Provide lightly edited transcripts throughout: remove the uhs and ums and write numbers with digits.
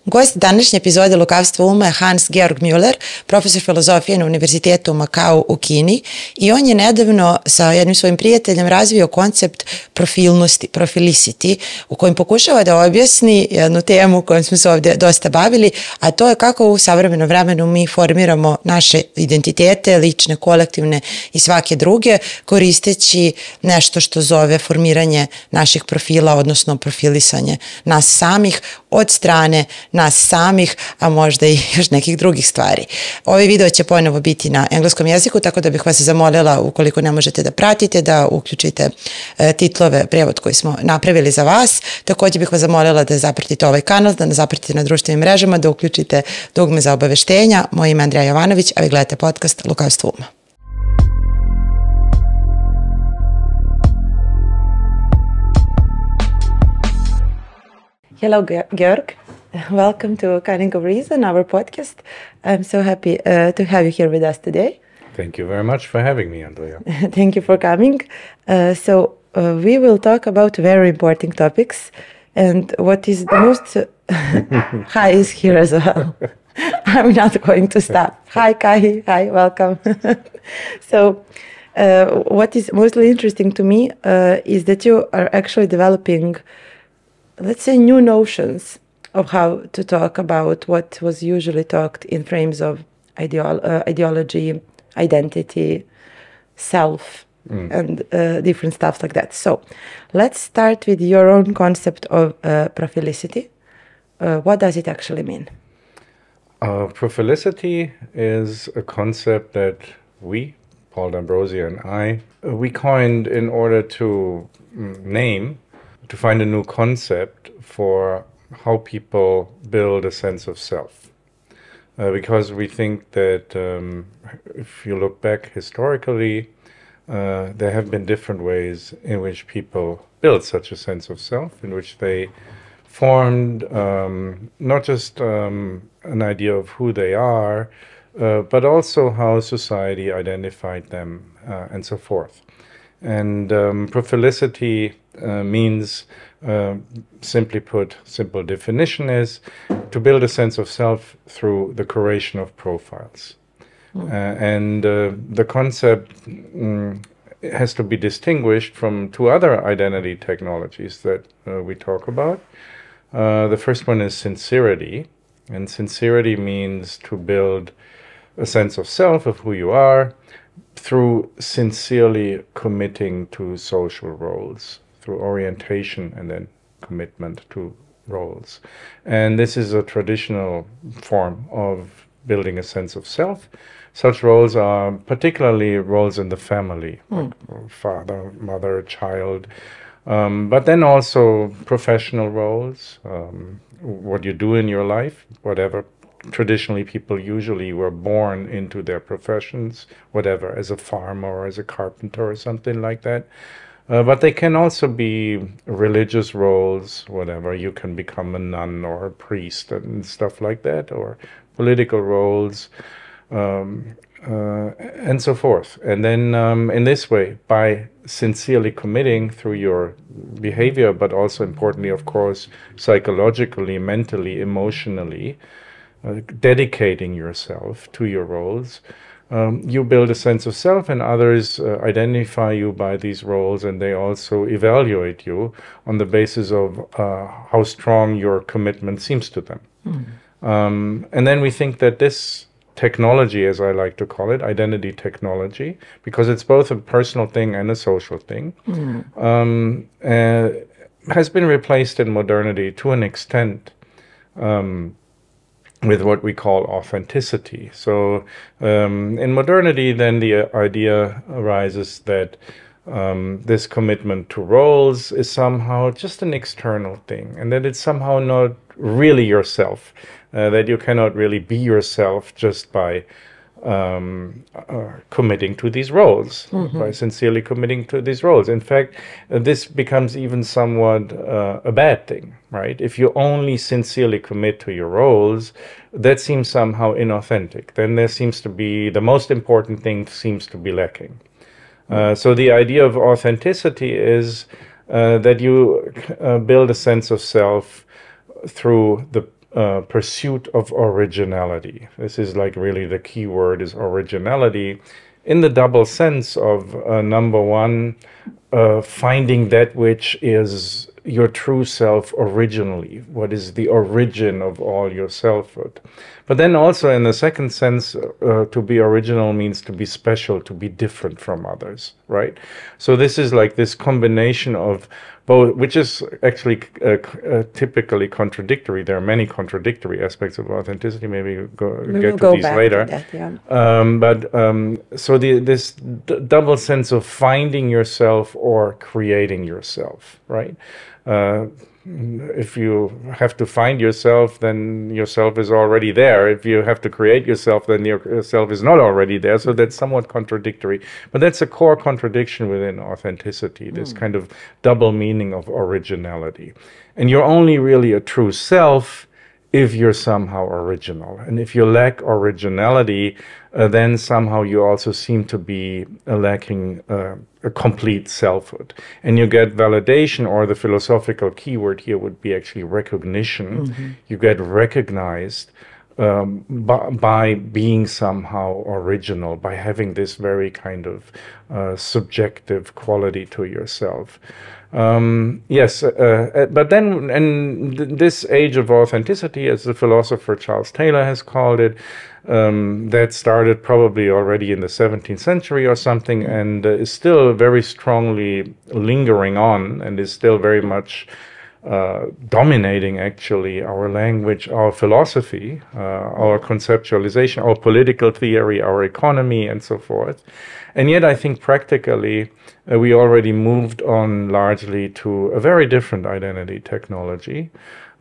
Gost današnje epizode Lukavstva Uma je Hansom Georgom Mulerom, profesor filozofije na Univerzitetu u Makau u Kini, i on je nedavno sa jednim svojim prijateljem razvio koncept profilnosti, profilicity, u kojem pokušava da objasni jednu temu kojom smo se ovdje dosta bavili, a to je kako u savremenom vremenu mi formiramo naše identitete, lične, kolektivne i svake druge, koristeći nešto što zove formiranje naših profila, odnosno profilisanje nas samih od strane nas samih, a možda i još nekih drugih stvari. Ovaj video će ponovo biti na engleskom jeziku, tako da bih vas zamolila, ukoliko ne možete da pratite, da uključite titlove, prijevod koji smo napravili za vas. Također bih vas zamolila da zapratite ovaj kanal, da nas zapratite na društvenim mrežama, da uključite dugme za obaveštenja. Moje ime je Andreja Jovanović, a vi gledate podcast Lukavstvo Uma. Hello, Georg. Welcome to Cunning of Reason, our podcast. I'm so happy to have you here with us today. Thank you very much for having me, Andrea. Thank you for coming. We will talk about very important topics, and what is the most... Hi is here as well. I'm not going to stop. Hi, Kai. Hi, welcome. What is mostly interesting to me is that you are actually developing, let's say, new notions of how to talk about what was usually talked in frames of ideology, identity, self, and different stuff like that. So let's start with your own concept of profilicity. What does it actually mean? Profilicity is a concept that we, Paul D'Ambrosia and I, we coined in order to to find a new concept for how people build a sense of self. Because we think that if you look back historically, there have been different ways in which people build such a sense of self, in which they formed not just an idea of who they are, but also how society identified them and so forth. And profilicity means, simply put, simple definition is to build a sense of self through the creation of profiles. The concept has to be distinguished from two other identity technologies that we talk about. The first one is sincerity, and sincerity means to build a sense of self, of who you are, through sincerely committing to social roles, through orientation and then commitment to roles. And this is a traditional form of building a sense of self. Such roles are particularly roles in the family, like father, mother, child, but then also professional roles, what you do in your life, whatever. Traditionally, people usually were born into their professions, whatever, as a farmer or as a carpenter or something like that. But they can also be religious roles, whatever. You can become a nun or a priest and stuff like that, or political roles, and so forth. And then in this way, by sincerely committing through your behavior, but also importantly, of course, psychologically, mentally, emotionally, dedicating yourself to your roles, you build a sense of self, and others identify you by these roles, and they also evaluate you on the basis of how strong your commitment seems to them. And then we think that this technology, as I like to call it, identity technology, because it's both a personal thing and a social thing, has been replaced in modernity to an extent with what we call authenticity. So in modernity, then the idea arises that this commitment to roles is somehow just an external thing, and that it's somehow not really yourself, that you cannot really be yourself just by committing to these roles, by sincerely committing to these roles. In fact, this becomes even somewhat a bad thing, right? If you only sincerely commit to your roles, that seems somehow inauthentic. Then there seems to be, the most important thing seems to be lacking. So the idea of authenticity is that you build a sense of self through the pursuit of originality. This is like really the key word is originality, in the double sense of number one, finding that which is your true self originally, what is the origin of all your selfhood. But then also in the second sense, to be original means to be special, to be different from others, right? So this is like this combination of both, which is actually typically contradictory. There are many contradictory aspects of authenticity. Maybe we'll get to these later. To that, yeah. So this double sense of finding yourself or creating yourself, right? If you have to find yourself, then yourself is already there. If you have to create yourself, then yourself is not already there. So that's somewhat contradictory. But that's a core contradiction within authenticity, this kind of double meaning of originality. And you're only really a true self if you're somehow original. And if you lack originality, then somehow you also seem to be lacking a complete selfhood. And you get validation, or the philosophical keyword here would be actually recognition. You get recognized by being somehow original, by having this very kind of subjective quality to yourself. But then, and this age of authenticity, as the philosopher Charles Taylor has called it, that started probably already in the 17th century or something, and is still very strongly lingering on, and is still very much dominating actually our language, our philosophy, our conceptualization, our political theory, our economy, and so forth. And yet I think practically we already moved on largely to a very different identity technology,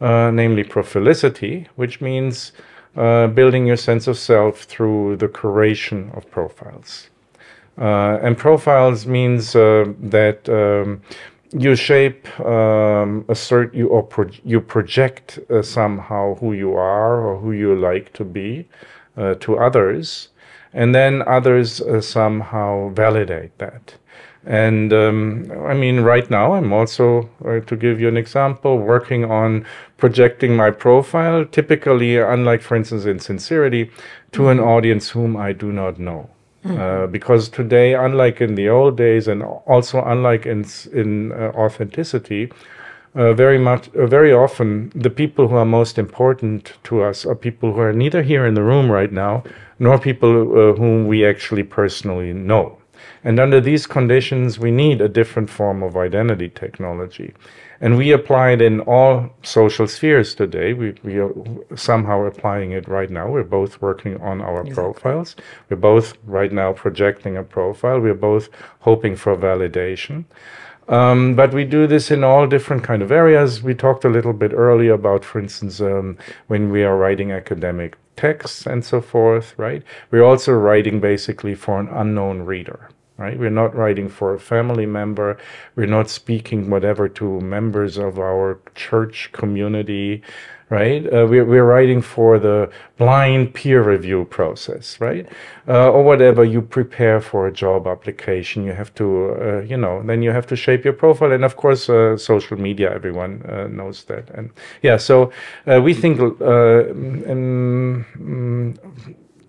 namely profilicity, which means building your sense of self through the creation of profiles. And profiles means that you shape, assert you, or you project somehow who you are or who you like to be to others, and then others somehow validate that. And I mean, right now I'm also, to give you an example, working on projecting my profile, typically, unlike, for instance, in Sincerity, to an audience whom I do not know. Because today, unlike in the old days, and also unlike in authenticity, very often the people who are most important to us are people who are neither here in the room right now, nor people whom we actually personally know. And under these conditions, we need a different form of identity technology. And we apply it in all social spheres today. We are somehow applying it right now. We're both working on our profiles. We're both right now projecting a profile. We're both hoping for validation. But we do this in all different kind of areas. We talked a little bit earlier about, for instance, when we are writing academic texts and so forth, right? We're also writing basically for an unknown reader. Right? We're not writing for a family member. We're not speaking whatever to members of our church community, right? We're writing for the blind peer review process, right? Or whatever you prepare for a job application. You have to, then you have to shape your profile. And of course, social media, everyone knows that. And yeah, so we think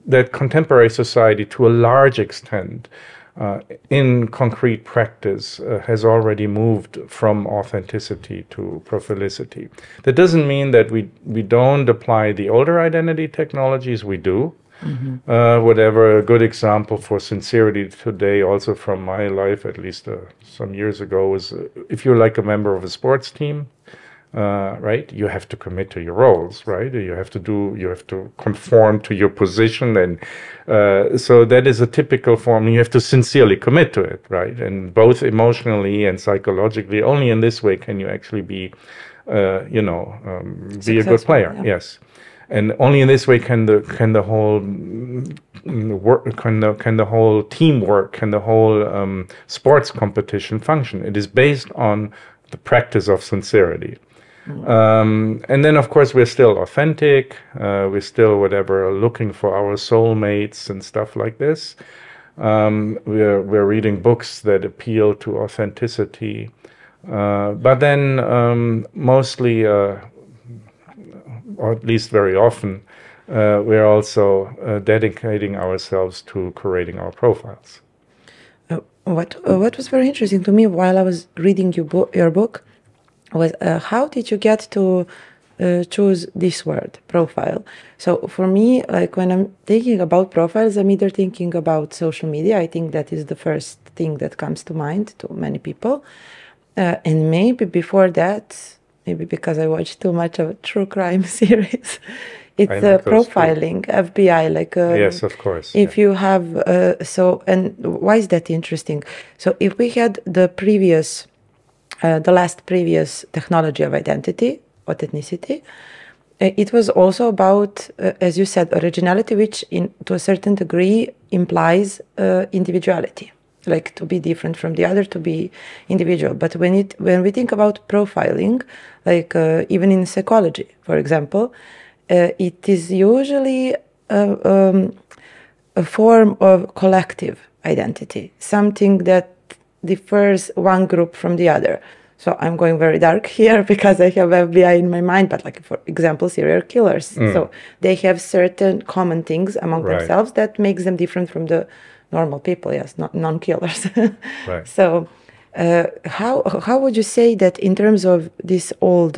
that contemporary society, to a large extent, in concrete practice, has already moved from authenticity to profilicity. That doesn't mean that we don't apply the older identity technologies. We do. Whatever, a good example for Sincerity today, also from my life, at least some years ago, was if you're like a member of a sports team, right? You have to commit to your roles, right? You have to conform to your position, and so that is a typical form. You have to sincerely commit to it, right? And both emotionally and psychologically, only in this way can you actually be, be a good player. Yeah. Yes, and only in this way can the whole work, can the whole teamwork, can the whole sports competition function. It is based on the practice of sincerity. And then, of course, we're still authentic. We're still looking for our soulmates and stuff like this. We're reading books that appeal to authenticity. But then mostly or at least very often, we're also dedicating ourselves to creating our profiles. What was very interesting to me while I was reading your book was how did you get to choose this word, profile? So for me, like when I'm thinking about profiles, I'm either thinking about social media. I think that is the first thing that comes to mind to many people. And maybe before that, maybe because I watched too much of a true crime series, it's profiling, FBI. Like yes, of course. If you have and why is that interesting? So if we had the last previous technology of identity, authenticity, it was also about, as you said, originality, which to a certain degree implies individuality. Like to be different from the other, to be individual. But when we think about profiling, like even in psychology, for example, it is usually a form of collective identity, something that differs one group from the other. So I'm going very dark here because I have FBI in my mind, but like, for example, serial killers. So they have certain common things among themselves that makes them different from the normal people, yes, not non-killers. Right. So how would you say that in terms of this old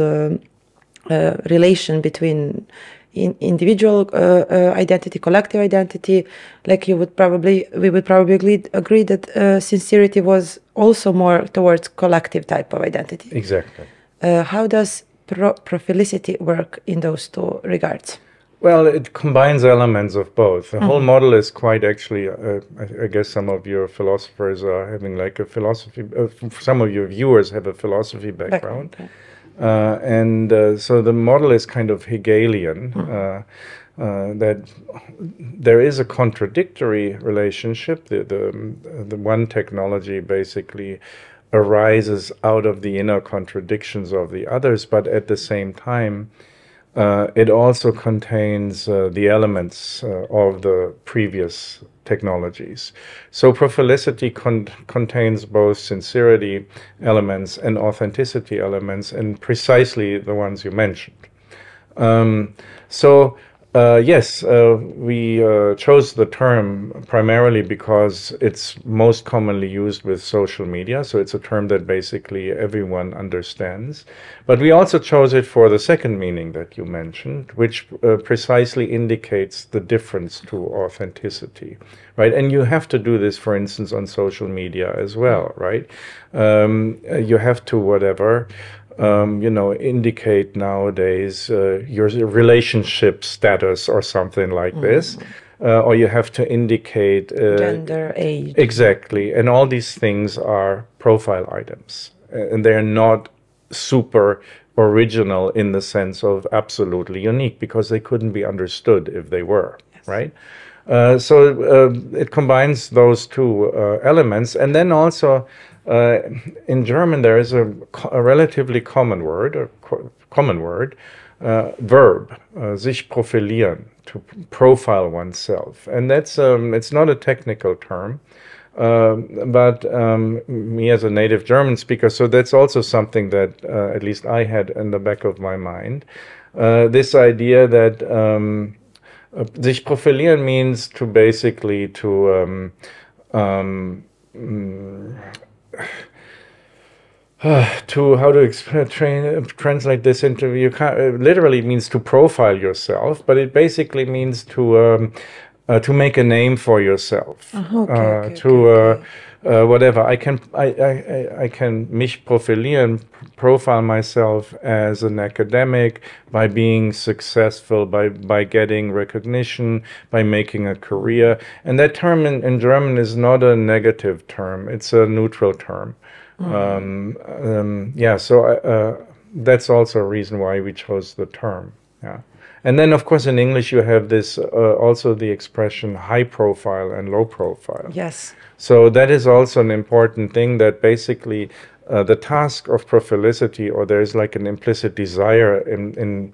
relation between individual identity, collective identity, like we would probably agree that sincerity was also more towards collective type of identity. Exactly. How does profilicity work in those two regards? Well, it combines elements of both. The whole model is quite actually, I guess some of your philosophers are having like a philosophy, some of your viewers have a philosophy background. So the model is kind of Hegelian, that there is a contradictory relationship. The one technology basically arises out of the inner contradictions of the others, but at the same time, it also contains the elements of the previous technologies. So profilicity contains both sincerity elements and authenticity elements, and precisely the ones you mentioned. Yes, we chose the term primarily because it's most commonly used with social media, so it's a term that basically everyone understands. But we also chose it for the second meaning that you mentioned, which precisely indicates the difference to authenticity, right? And you have to do this, for instance, on social media as well, right? You have to indicate nowadays your relationship status or something like this, or you have to indicate gender, age. Exactly, and all these things are profile items, and they're not super original in the sense of absolutely unique, because they couldn't be understood if they were, yes. Right? So it combines those two elements, and then also in German there is a relatively common word, verb, sich profilieren, to profile oneself, and that's it's not a technical term, but me as a native German speaker, so that's also something that at least I had in the back of my mind. This idea that sich profilieren means to basically translate this into, literally means to profile yourself, but it basically means to make a name for yourself. Whatever, I can mich profilieren, profile myself as an academic by being successful, by getting recognition, by making a career. And that term in German is not a negative term, it's a neutral term. That's also a reason why we chose the term. Yeah. And then, of course, in English, you have this also the expression high profile and low profile. Yes. So that is also an important thing, that basically the task of profilicity, or there's like an implicit desire in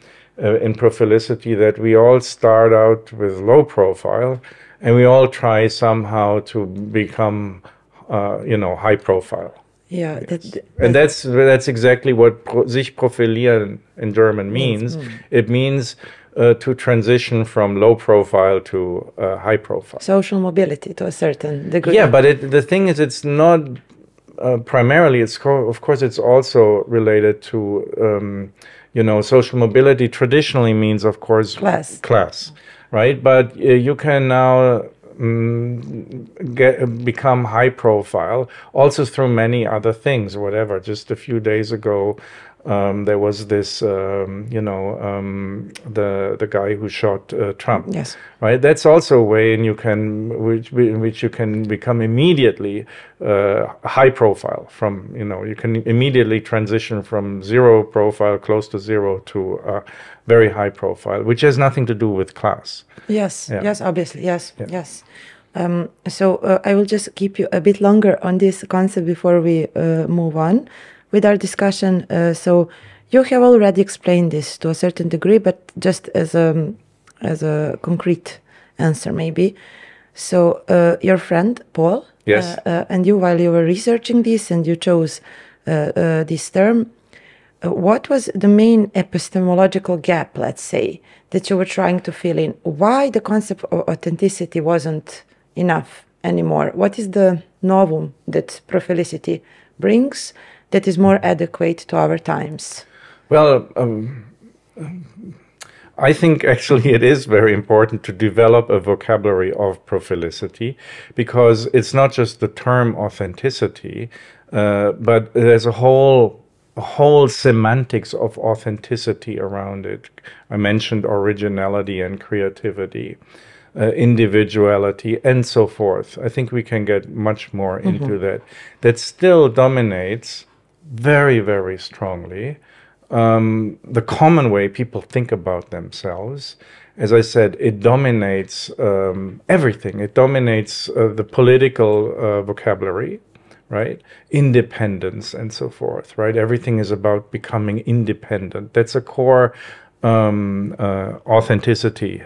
profilicity, that we all start out with low profile, and we all try somehow to become, high profile. Yeah, yes. And that's exactly what sich profilieren in German means. It means to transition from low profile to high profile. Social mobility to a certain degree. Yeah, but the thing is, it's not primarily. Of course, it's also related to social mobility. Traditionally means, of course, class, right? But you can now become high profile also through many other things. Whatever. Just a few days ago, there was this, the guy who shot Trump. Yes. Right. That's also a way in which you can become immediately high profile. From you can immediately transition from zero profile, close to zero, to very high profile, which has nothing to do with class. Yes. Yeah. Yes. Obviously. Yes. Yeah. Yes. So I will just keep you a bit longer on this concept before we move on with our discussion. So you have already explained this to a certain degree, but just as a concrete answer, maybe. So your friend Paul, yes, and you, while you were researching this and you chose this term, what was the main epistemological gap, let's say, that you were trying to fill in? Why the concept of authenticity wasn't enough anymore? What is the novum that profilicity brings that is more adequate to our times? Well, I think actually it is very important to develop a vocabulary of profilicity, because it's not just the term authenticity, but there's a whole semantics of authenticity around it. I mentioned originality and creativity, individuality, and so forth. I think we can get much more into that. That still dominates very, very strongly the common way people think about themselves. As I said, it dominates everything. It dominates the political vocabulary, right? Independence and so forth, right? Everything is about becoming independent. That's a core authenticity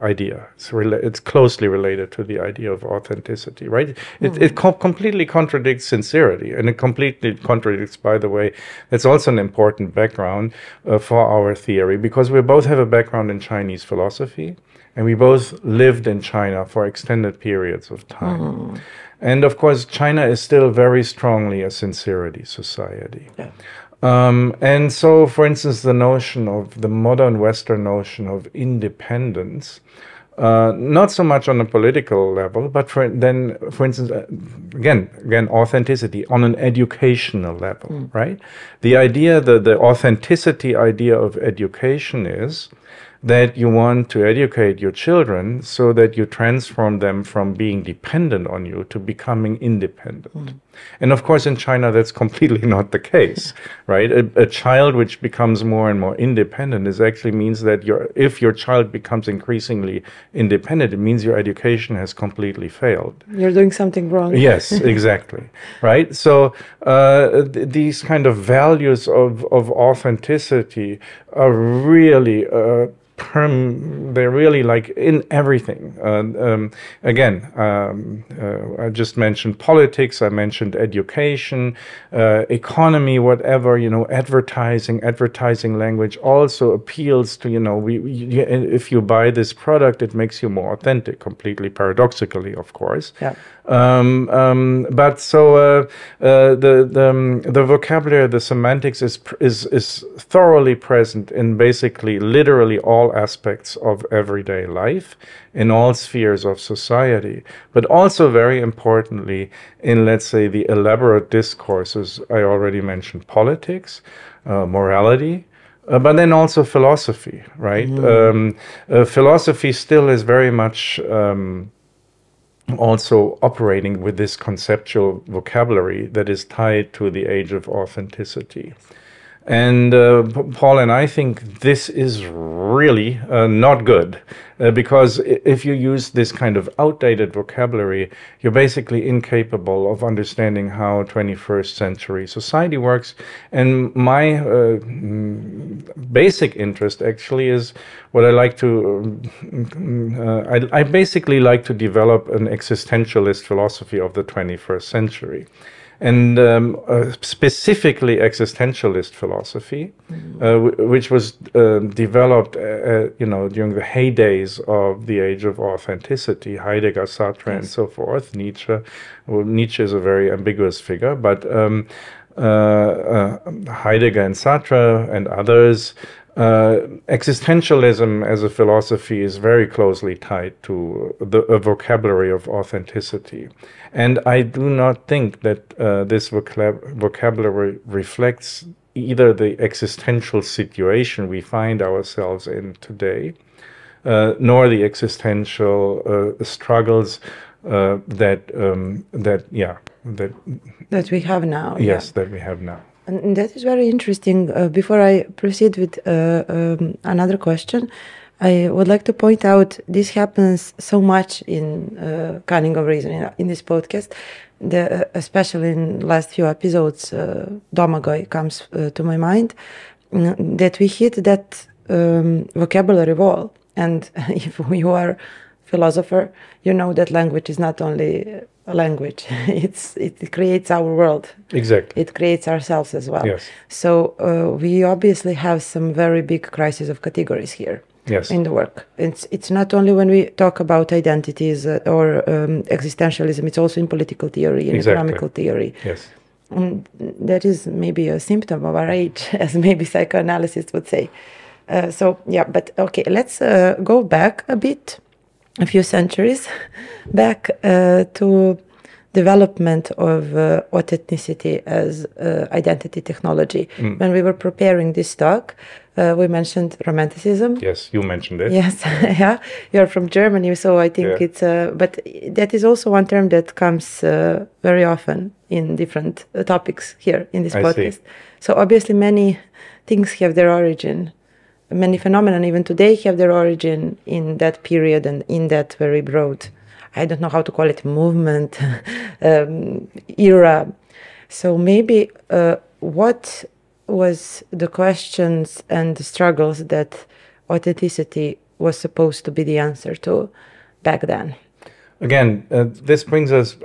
idea. It's closely related to the idea of authenticity, right? It completely contradicts sincerity, and it completely contradicts, by the way, that's also an important background for our theory, because we both have a background in Chinese philosophy, and we both lived in China for extended periods of time. And of course, China is still very strongly a sincerity society. Yeah. And so, for instance, the notion of the modern Western notion of independence, not so much on a political level, but for instance, again, authenticity on an educational level, right? The idea, the authenticity idea of education is that you want to educate your children so that you transform them from being dependent on you to becoming independent. And of course, in China, that's completely not the case, right? A child which becomes more and more independent actually means that if your child becomes increasingly independent, it means your education has completely failed. You're doing something wrong. Yes, exactly, right? So these kind of values of authenticity are really they're really like in everything. I just mentioned politics, I mentioned education, economy, whatever, advertising language also appeals to, if you buy this product, it makes you more authentic, completely paradoxically, of course. Yeah. But so the vocabulary, the semantics is thoroughly present in basically literally all aspects of everyday life, in all spheres of society, but also very importantly in, let's say, the elaborate discourses. I already mentioned politics, morality, but then also philosophy, right? Philosophy still is very much also operating with this conceptual vocabulary that is tied to the age of authenticity. And Paul and I think this is really not good, because if you use this kind of outdated vocabulary, you're basically incapable of understanding how 21st century society works. And my basic interest actually is what I like to, I basically like to develop an existentialist philosophy of the 21st century. and specifically existentialist philosophy, which was developed, during the heydays of the age of authenticity. Heidegger, Sartre, and so forth. Nietzsche. Well, Nietzsche is a very ambiguous figure, but Heidegger and Sartre and others. Existentialism as a philosophy is very closely tied to a vocabulary of authenticity. And I do not think that this vocabulary reflects either the existential situation we find ourselves in today, nor the existential struggles that we have now. Yes, that we have now. And that is very interesting. Before I proceed with another question, I would like to point out this happens so much in Cunning of Reason in this podcast, especially in last few episodes. Domagoj comes to my mind, that we hit that vocabulary wall. And if you are a philosopher, you know that language is not only a language. It creates our world. Exactly. It creates ourselves as well. Yes. So we obviously have some very big crisis of categories here. Yes. In the work. It's not only when we talk about identities or existentialism, it's also in political theory, in economical theory. Yes. And that is maybe a symptom of our age, as maybe psychoanalysts would say. But okay, let's go back a bit, a few centuries back to development of authenticity as identity technology. When we were preparing this talk, we mentioned romanticism. Yes, you mentioned it. Yes, yeah. You're from Germany, so I think it's... but that is also one term that comes very often in different topics here in this podcast. So obviously many things have their origin. Many phenomena even today have their origin in that period and in that very broad, I don't know how to call it, movement, era. So maybe what was the questions and the struggles that authenticity was supposed to be the answer to back then? Again, this brings us,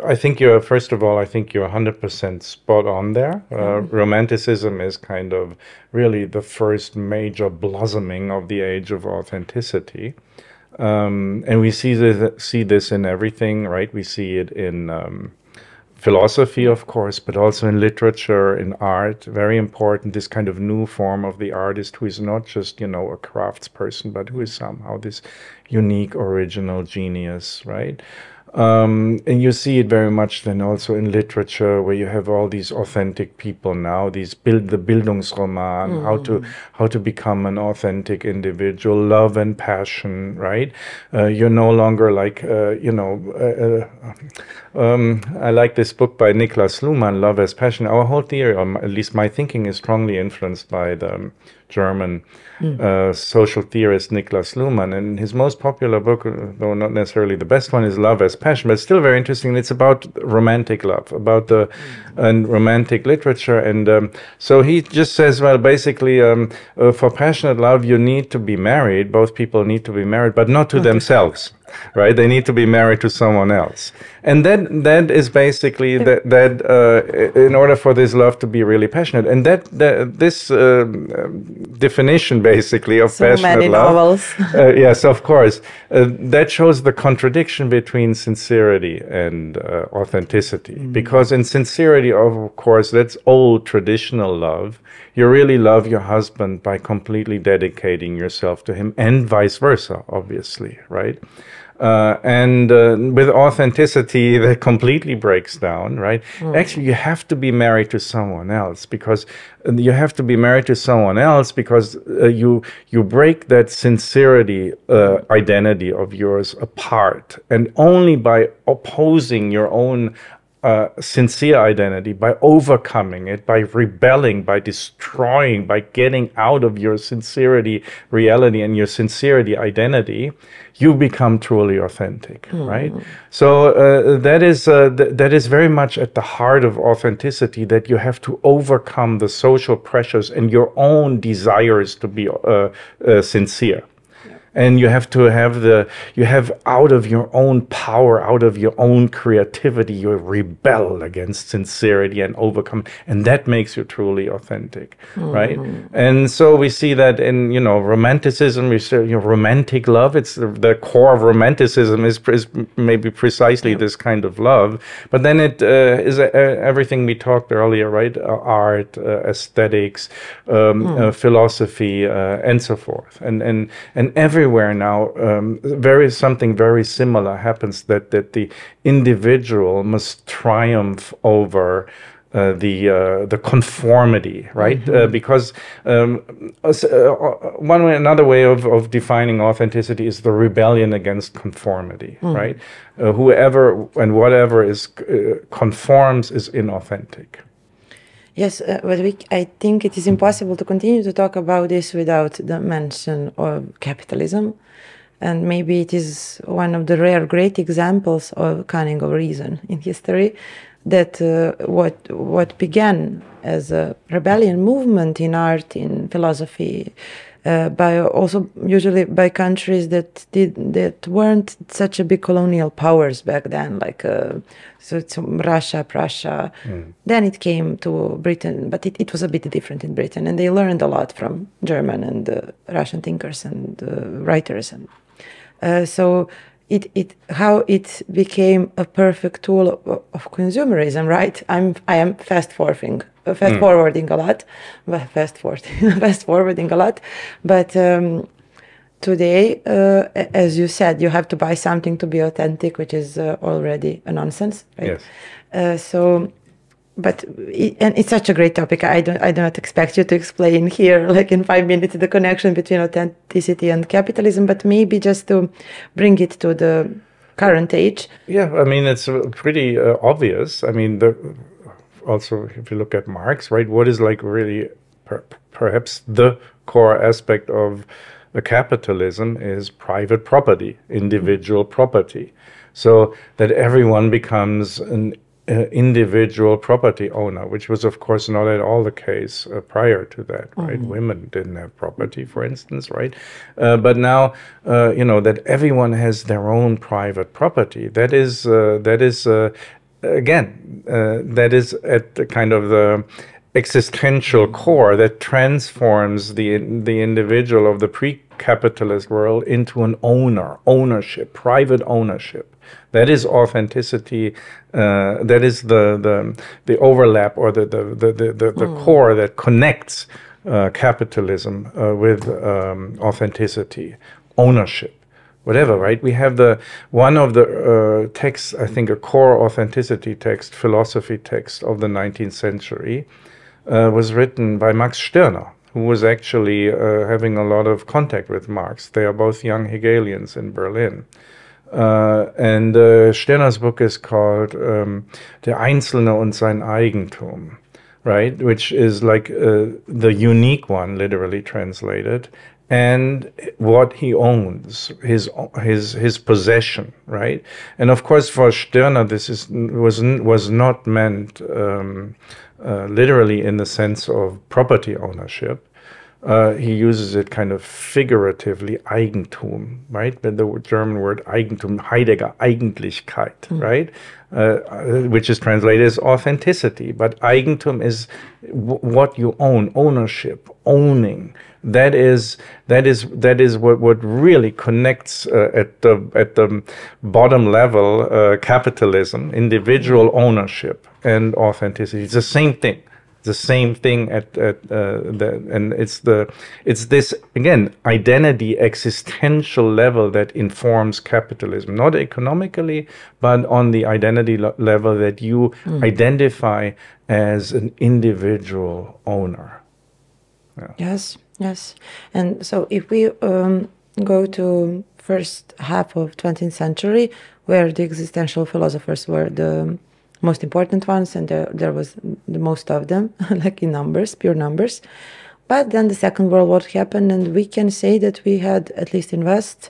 first of all, I think you're 100% spot on there. Romanticism is kind of really the first major blossoming of the age of authenticity. And we see this in everything, right? We see it in philosophy, of course, but also in literature, in art. Very important, this kind of new form of the artist who is not just, a craftsperson, but who is somehow this unique, original genius, right? And you see it very much then also in literature, where you have all these authentic people now, the Bildungsroman, how to become an authentic individual, love and passion, right? You're no longer like, I like this book by Niklas Luhmann, Love as Passion. Our whole theory, or at least my thinking, is strongly influenced by the German social theorist Niklas Luhmann, and his most popular book, though not necessarily the best one, is Love as Passion, but still very interesting. It's about romantic love, about the and romantic literature, and so he just says, well, basically, for passionate love, you need to be married. Both people need to be married, but not to themselves. Right, they need to be married to someone else, and that is basically in order for this love to be really passionate, and this definition basically of passionate many love. Novels. Yes, of course, that shows the contradiction between sincerity and authenticity. Because in sincerity, of course, that's old traditional love. You really love your husband by completely dedicating yourself to him, and vice versa, obviously, right? And with authenticity, that completely breaks down, right? Actually, you have to be married to someone else, because you break that sincerity identity of yours apart, and only by opposing your own sincere identity, by overcoming it, by rebelling, by destroying, by getting out of your sincerity reality and your sincerity identity, you become truly authentic, right? So that is very much at the heart of authenticity, that you have to overcome the social pressures and your own desires to be sincere. and you have to have out of your own power, out of your own creativity, you rebel against sincerity and overcome, and that makes you truly authentic, right? And so we see that in, you know, romanticism. We say, you know, romantic love. It's the core of romanticism is maybe precisely this kind of love, but then it is everything we talked earlier, right? Art, aesthetics, philosophy, and so forth, and everywhere now, something very similar happens, that the individual must triumph over the conformity, right? Because another way of defining authenticity is the rebellion against conformity, right? Whoever and whatever is conforms is inauthentic. Yes, but I think it is impossible to continue to talk about this without the mention of capitalism. And maybe it is one of the rare great examples of cunning of reason in history, that what began as a rebellion movement in art, in philosophy, by also usually by countries that weren't such a big colonial powers back then, like so Russia, Prussia. Then it came to Britain, but it was a bit different in Britain, and they learned a lot from German and Russian thinkers and writers, and so how it became a perfect tool of consumerism, right? I am fast forwarding a lot, fast forwarding a lot. But today, as you said, you have to buy something to be authentic, which is already a nonsense, right? Yes. And it's such a great topic. I do not expect you to explain here, like in 5 minutes, the connection between authenticity and capitalism, but maybe just to bring it to the current age. Yeah, I mean, it's pretty obvious. I mean, also, if you look at Marx, right, what is like really perhaps the core aspect of the capitalism is private property, individual property. So that everyone becomes an individual property owner, which was, of course, not at all the case prior to that, right? Women didn't have property, for instance, right? But now, you know, that everyone has their own private property. That is at the kind of the existential core that transforms the individual of the pre-capitalist world into an ownership, private ownership. That is authenticity. That is the overlap, or the core that connects capitalism with authenticity, ownership, whatever. Right? We have one of the texts, I think, a core authenticity text, philosophy text of the 19th century, was written by Max Stirner, who was actually having a lot of contact with Marx. They are both young Hegelians in Berlin. And Stirner's book is called Der Einzelne und sein Eigentum, right? Which is like the unique one, literally translated, and what he owns, his possession, right? And of course, for Stirner, this was not meant literally in the sense of property ownership. He uses it kind of figuratively, Eigentum, right? The German word Eigentum, Heidegger, Eigentlichkeit, right? Which is translated as authenticity. But Eigentum is what you own, ownership, owning. That is what really connects at the bottom level capitalism, individual ownership, and authenticity. It's the same thing. The same thing and it's this, again, identity existential level that informs capitalism, not economically, but on the identity level that you identify as an individual owner. Yeah. Yes. And so if we go to first half of 20th century, where the existential philosophers were the most important ones, and there was the most of them, like in numbers, pure numbers. But then the Second World War happened, and we can say that we had, at least in West,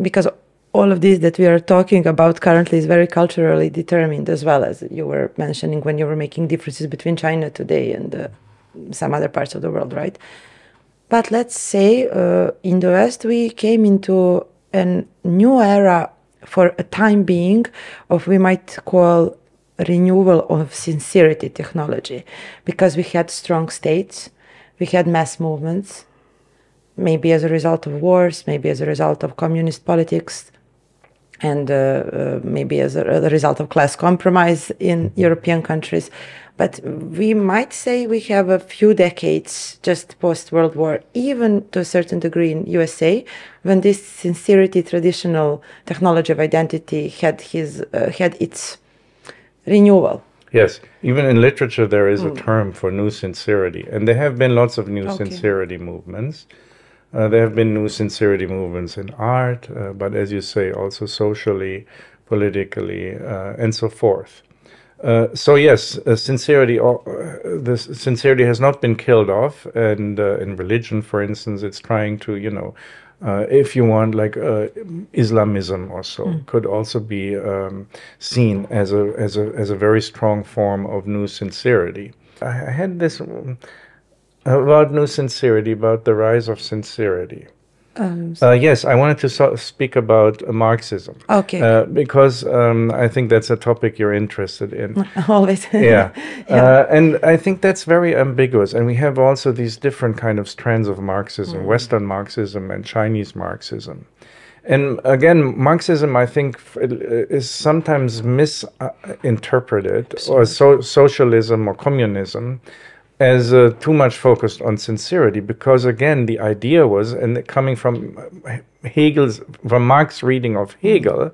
because all of this that we are talking about currently is very culturally determined, as well, as you were mentioning when you were making differences between China today and some other parts of the world, right? But let's say in the West we came into a new era for a time being of, we might call, renewal of sincerity technology, because we had strong states, we had mass movements, maybe as a result of wars, maybe as a result of communist politics, and maybe as a result of class compromise in European countries. But we might say we have a few decades just post-World War, even to a certain degree in USA, when this sincerity traditional technology of identity had its renewal. Yes, even in literature there is a term for new sincerity, and there have been lots of new sincerity movements. There have been new sincerity movements in art, but as you say, also socially, politically, and so forth. So yes, sincerity has not been killed off, and in religion, for instance, it's trying to, if you want, like Islamism or so, could also be seen as a very strong form of new sincerity. I had this about new sincerity, about the rise of sincerity. Yes, I wanted to speak about Marxism. Okay. Because I think that's a topic you're interested in. Always. Yeah. And I think that's very ambiguous. And we have also these different kind of strands of Marxism, Western Marxism and Chinese Marxism. And again, Marxism, I think, is sometimes misinterpreted, or socialism or communism, as too much focused on sincerity, because again, the idea was, and coming from Marx's reading of Hegel,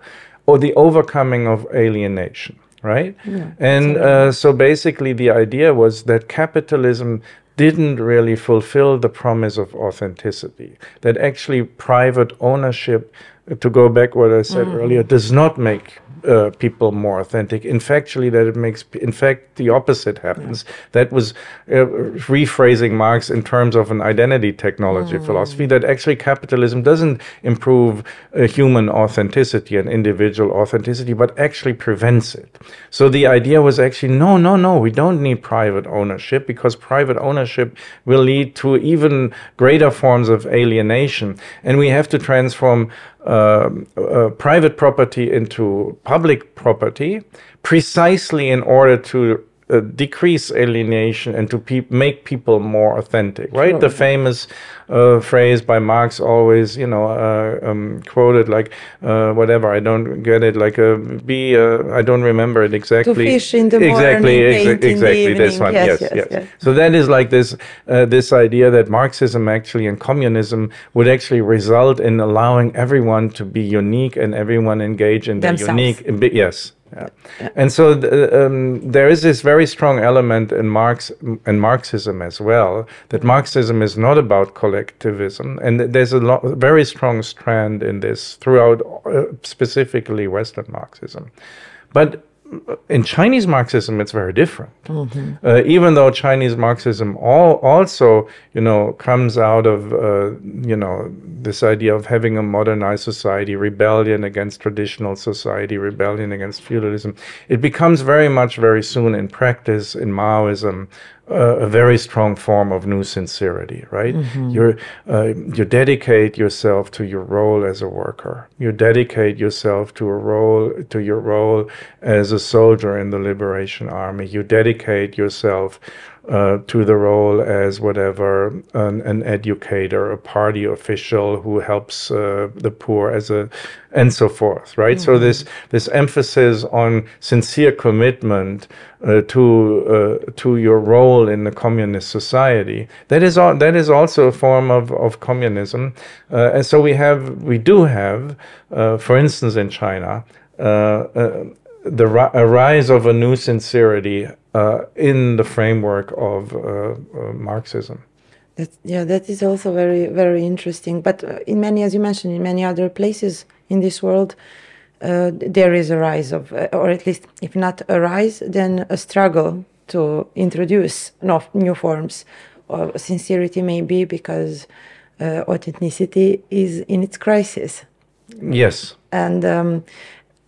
or the overcoming of alienation, right? Yeah, and so basically the idea was that capitalism didn't really fulfill the promise of authenticity, that actually private ownership, to go back what I said earlier, does not make people more authentic. In fact, the opposite happens. That was rephrasing Marx in terms of an identity technology philosophy, that actually capitalism doesn't improve human authenticity and individual authenticity, but actually prevents it. So the idea was actually, no, we don't need private ownership, because private ownership will lead to even greater forms of alienation. And we have to transform private property into public property, precisely in order to decrease alienation and to make people more authentic, right? Sure. The famous phrase by Marx, always, quoted, like, whatever, I don't get it, like, I don't remember it exactly. To fish in the morning, exactly, this one, yes. So that is like this idea that Marxism actually and communism would actually result in allowing everyone to be unique and everyone engage in their unique, yes. Yeah. And so there is this very strong element in Marxism as well, that Marxism is not about collectivism, and there's a very strong strand in this throughout, specifically Western Marxism. But in Chinese Marxism, it's very different. Even though Chinese Marxism also, comes out of, this idea of having a modernized society, rebellion against traditional society, rebellion against feudalism, it becomes very soon in practice, in Maoism, a very strong form of new sincerity, right? You dedicate yourself to your role as a worker. You dedicate yourself to your role as a soldier in the Liberation Army. You dedicate yourself to the role as whatever, an educator, a party official who helps the poor, and so forth, right? So this emphasis on sincere commitment to your role in the communist society, that is also a form of communism. And so we do have, for instance, in China, a rise of a new sincerity in the framework of Marxism. That is also very, very interesting. But in many, as you mentioned, in many other places in this world, there is a rise of, or at least, if not a rise, then a struggle to introduce new forms of sincerity, maybe because authenticity is in its crisis. Yes. And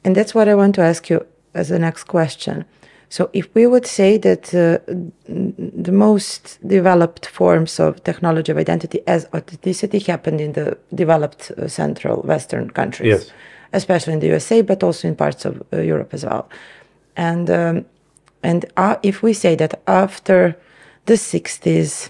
that's what I want to ask you as the next question. So if we would say that the most developed forms of technology of identity as authenticity happened in the developed Central Western countries, Yes. especially in the USA, but also in parts of Europe as well. And if we say that after the 60s,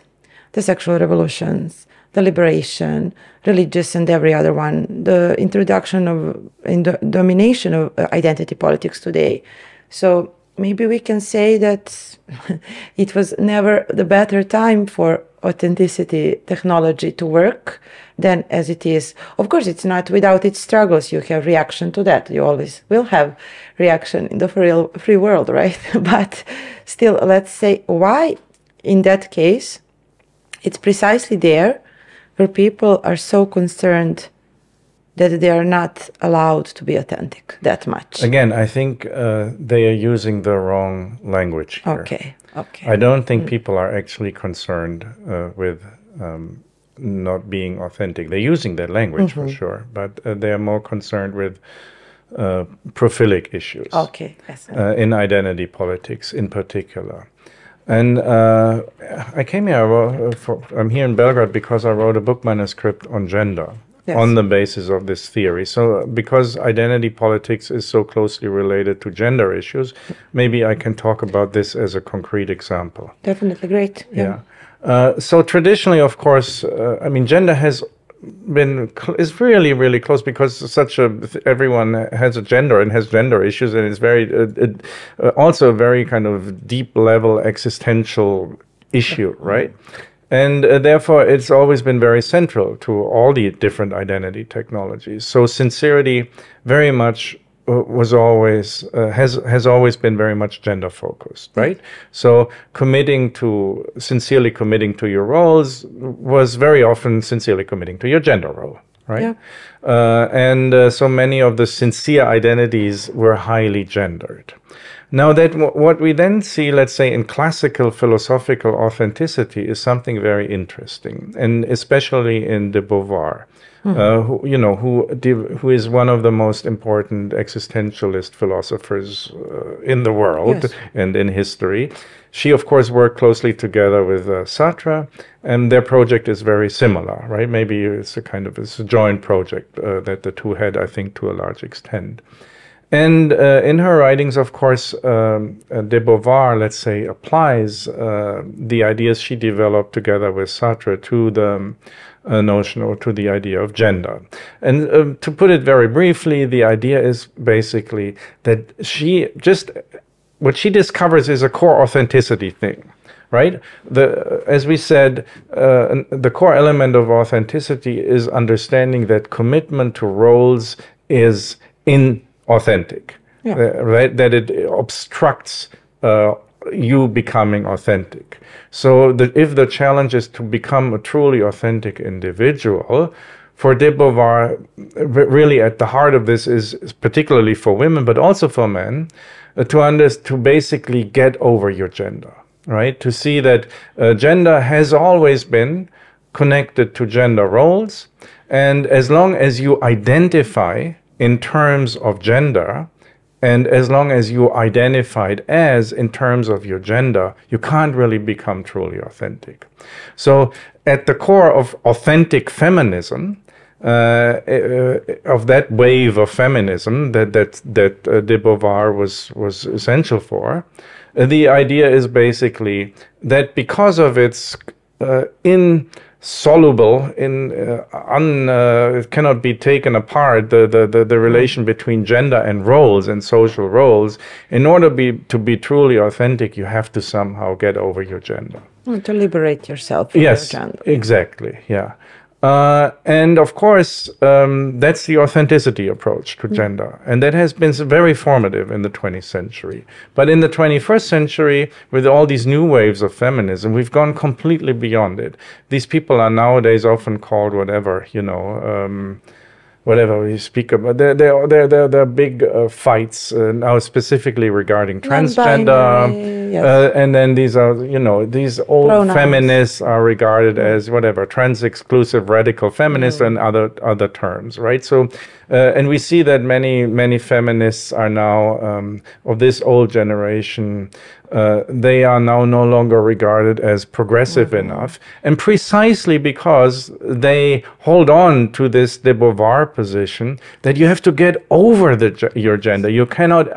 the sexual revolutions, the liberation, religious and every other one, the introduction of the domination of identity politics today. So maybe we can say that it was never the better time for authenticity technology to work than as it is. Of course, it's not without its struggles. You have reaction to that. You always will have reaction in the free world, right? But still, let's say why in that case, it's precisely there where people are so concerned that they are not allowed to be authentic that much. Again, I think they are using the wrong language here. Okay. I don't think people are actually concerned with not being authentic. They're using that language for sure, but they are more concerned with profilic issues. Okay. Yes. In identity politics in particular. And I came here, I'm here in Belgrade because I wrote a book manuscript on gender. Yes. On the basis of this theory. So because identity politics is so closely related to gender issues, maybe I can talk about this as a concrete example. Definitely, great. Yeah. So traditionally, of course, I mean, gender has been, is really, really close because everyone has a gender and has gender issues, and it's very, also a very kind of deep level existential issue, right? And therefore, it's always been very central to all the different identity technologies. So sincerity very much was always, has always been very much gender focused, right? So sincerely committing to your roles was very often sincerely committing to your gender role, right? Yeah. So many of the sincere identities were highly gendered. Now that what we then see, let's say, in classical philosophical authenticity is something very interesting, and especially in de Beauvoir, who is one of the most important existentialist philosophers in the world. Yes. And in history. She, of course, worked closely together with Sartre, and their project is very similar, right? Maybe it's a joint project that the two had, I think, to a large extent. And in her writings, of course, de Beauvoir, let's say, applies the ideas she developed together with Sartre to the notion or to the idea of gender. And to put it very briefly, the idea is basically that what she discovers is a core authenticity thing, right? As we said, the core element of authenticity is understanding that commitment to roles is inauthentic, right? That it obstructs you becoming authentic. So if the challenge is to become a truly authentic individual, for de Beauvoir, really at the heart of this is particularly for women, but also for men, to basically get over your gender, right? To see that gender has always been connected to gender roles, and as long as you identify in terms of gender, and as long as you identified as in terms of your gender, you can't really become truly authentic. So at the core of authentic feminism, of that wave of feminism that de Beauvoir was essential for, the idea is basically that because of its insoluble, it cannot be taken apart, the relation between gender and roles and social roles, in order to be truly authentic, you have to somehow get over your gender. To liberate yourself from your gender. Yes, exactly, yeah. And of course, that's the authenticity approach to gender. And that has been very formative in the 20th century. But in the 21st century, with all these new waves of feminism, we've gone completely beyond it. These people are nowadays often called whatever we speak about. There are big fights now specifically regarding transgender. Yes. And then these are, these old Pronouns. feminists are regarded as whatever, trans-exclusive radical feminists and other terms, right? So, and we see that many feminists are now of this old generation. They are now no longer regarded as progressive enough, and precisely because they hold on to this de Beauvoir position that you have to get over your gender. You cannot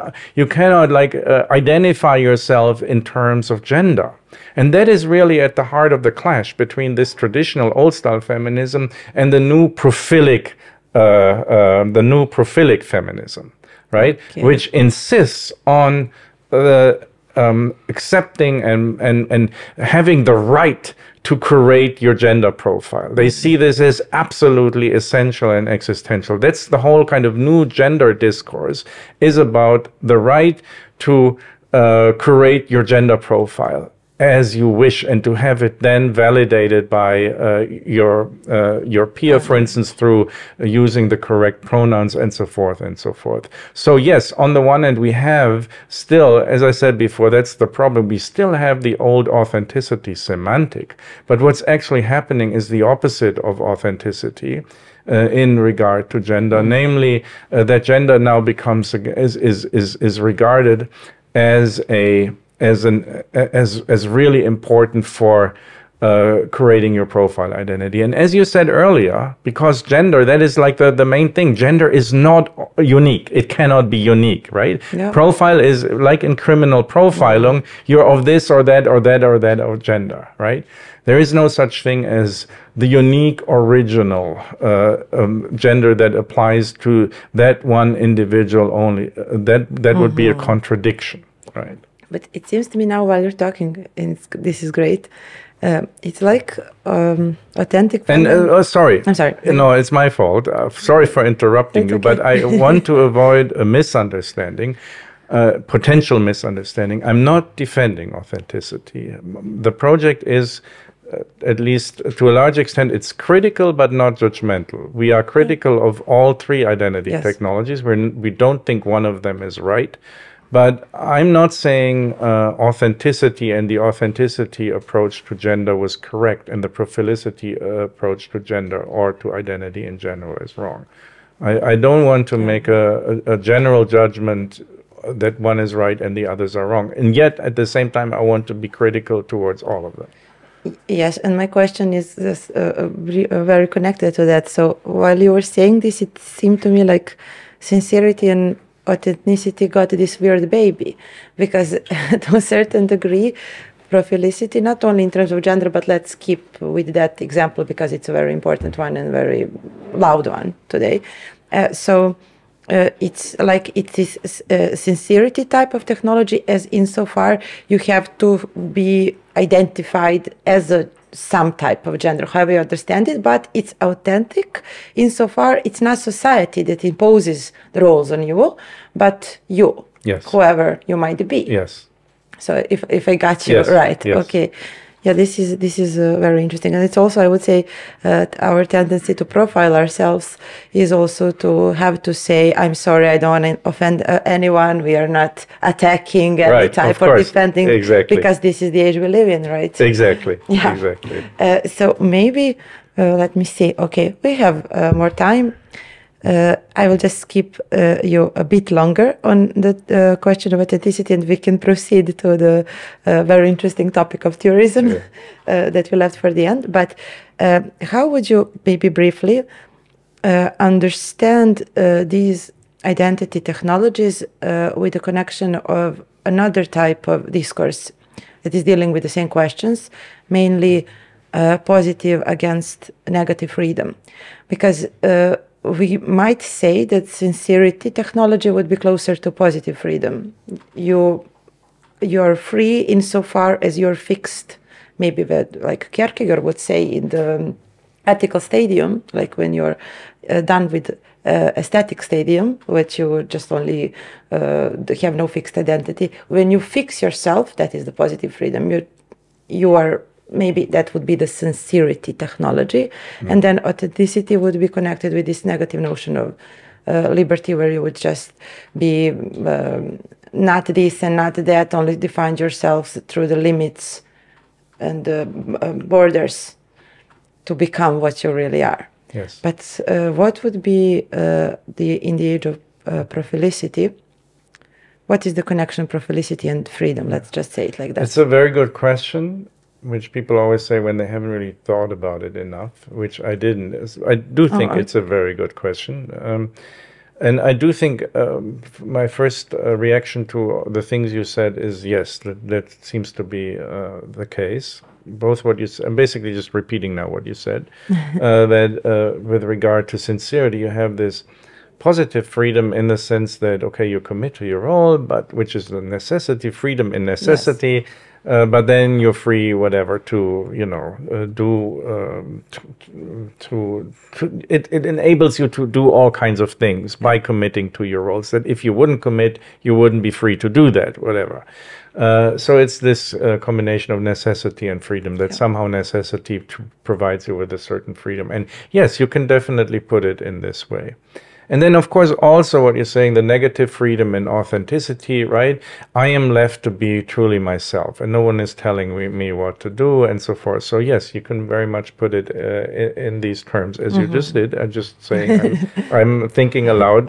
identify yourself in terms of gender. And that is really at the heart of the clash between this traditional old-style feminism and the new profilic feminism, right? Okay. Which insists on accepting and having the right to create your gender profile. They see this as absolutely essential and existential. That's the whole kind of new gender discourse, is about the right to create your gender profile as you wish, and to have it then validated by your peer, for instance, through using the correct pronouns and so forth and so forth. So yes, on the one hand, we have still, as I said before, that's the problem. We still have the old authenticity semantic, but what's actually happening is the opposite of authenticity in regard to gender, namely that gender now becomes is regarded as really important for creating your profile identity. And as you said earlier, because gender, that is like the main thing. Gender is not unique. It cannot be unique, right? Yeah. Profile is like in criminal profiling, you're of this or that or that or that or gender, right? There is no such thing as the unique original gender that applies to that one individual only. That would be a contradiction, right? But it seems to me now, while you're talking, and this is great, it's like authentic. And sorry. I'm sorry. No, it's my fault. Sorry for interrupting you, but I want to avoid a misunderstanding, potential misunderstanding. I'm not defending authenticity. The project is, at least to a large extent, it's critical but not judgmental. We are critical of all three identity technologies. We don't think one of them is right. But I'm not saying authenticity and the authenticity approach to gender was correct and the profilicity approach to gender or to identity in general is wrong. I don't want to make a general judgment that one is right and the others are wrong. And yet, at the same time, I want to be critical towards all of them. Yes, and my question is this, very connected to that. So while you were saying this, it seemed to me like sincerity and authenticity got this weird baby, because to a certain degree, profilicity, not only in terms of gender, but let's keep with that example because it's a very important one and very loud one today. It's like it is a sincerity type of technology, as insofar you have to be identified as some type of gender, however you understand it, but it's authentic insofar it's not society that imposes the roles on you, but you, whoever you might be. Yes. So if I got you right, okay. Yeah, this is very interesting, and it's also, I would say, our tendency to profile ourselves is also to have to say, "I'm sorry, I don't want to offend anyone. We are not attacking any type or defending, because this is the age we live in, right?" Exactly. Yeah. Exactly. So maybe let me see. Okay, we have more time. I will just keep you a bit longer on the question of authenticity, and we can proceed to the very interesting topic of tourism that we left for the end. But how would you, maybe briefly, understand these identity technologies with the connection of another type of discourse that is dealing with the same questions, mainly positive against negative freedom? Because we might say that sincerity technology would be closer to positive freedom. You're free insofar as you're fixed, maybe like Kierkegaard would say in the ethical stadium, like when you're done with aesthetic stadium, which you just only have no fixed identity. When you fix yourself, that is the positive freedom. You are, maybe that would be the sincerity technology. And then authenticity would be connected with this negative notion of liberty, where you would just be not this and not that, only define yourselves through the limits and the borders to become what you really are. Yes. But what would be in the age of profilicity? What is the connection of profilicity and freedom? Let's just say it like that. It's a very good question, which people always say when they haven't really thought about it enough, which I didn't. I do think it's a very good question. And I do think my first reaction to the things you said is yes, that seems to be the case. Both what you said, I'm basically just repeating now what you said, that with regard to sincerity, you have this positive freedom in the sense that, okay, you commit to your role, but which is a necessity, freedom in necessity. Yes. But then you're free, whatever, to, you know, it enables you to do all kinds of things by committing to your roles that if you wouldn't commit, you wouldn't be free to do that, whatever. So it's this combination of necessity and freedom that somehow necessity provides you with a certain freedom. And yes, you can definitely put it in this way. And then, of course, also what you're saying, the negative freedom and authenticity, right? I am left to be truly myself, and no one is telling me what to do, and so forth. So yes, you can very much put it in these terms, as you just did. I'm just saying, I'm thinking aloud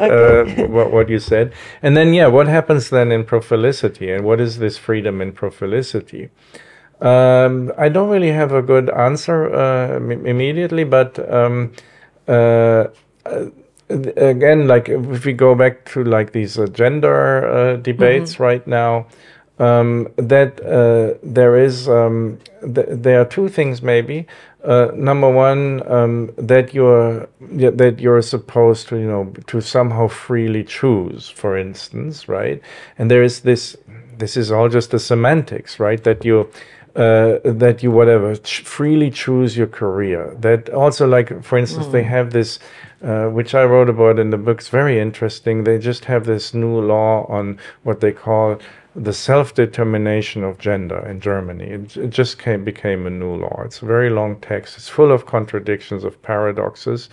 what you said. And then, yeah, what happens then in profilicity, and what is this freedom in profilicity? I don't really have a good answer immediately, but again, like if we go back to like these gender debates right now, that there are two things maybe. Number one, that you're supposed to, you know, to somehow freely choose, for instance, right? And there is this is all just the semantics, right? That you whatever freely choose your career. That also, like for instance, they have this, which I wrote about in the book. It's very interesting. They just have this new law on what they call the self-determination of gender in Germany. It just became a new law. It's a very long text. It's full of contradictions, of paradoxes,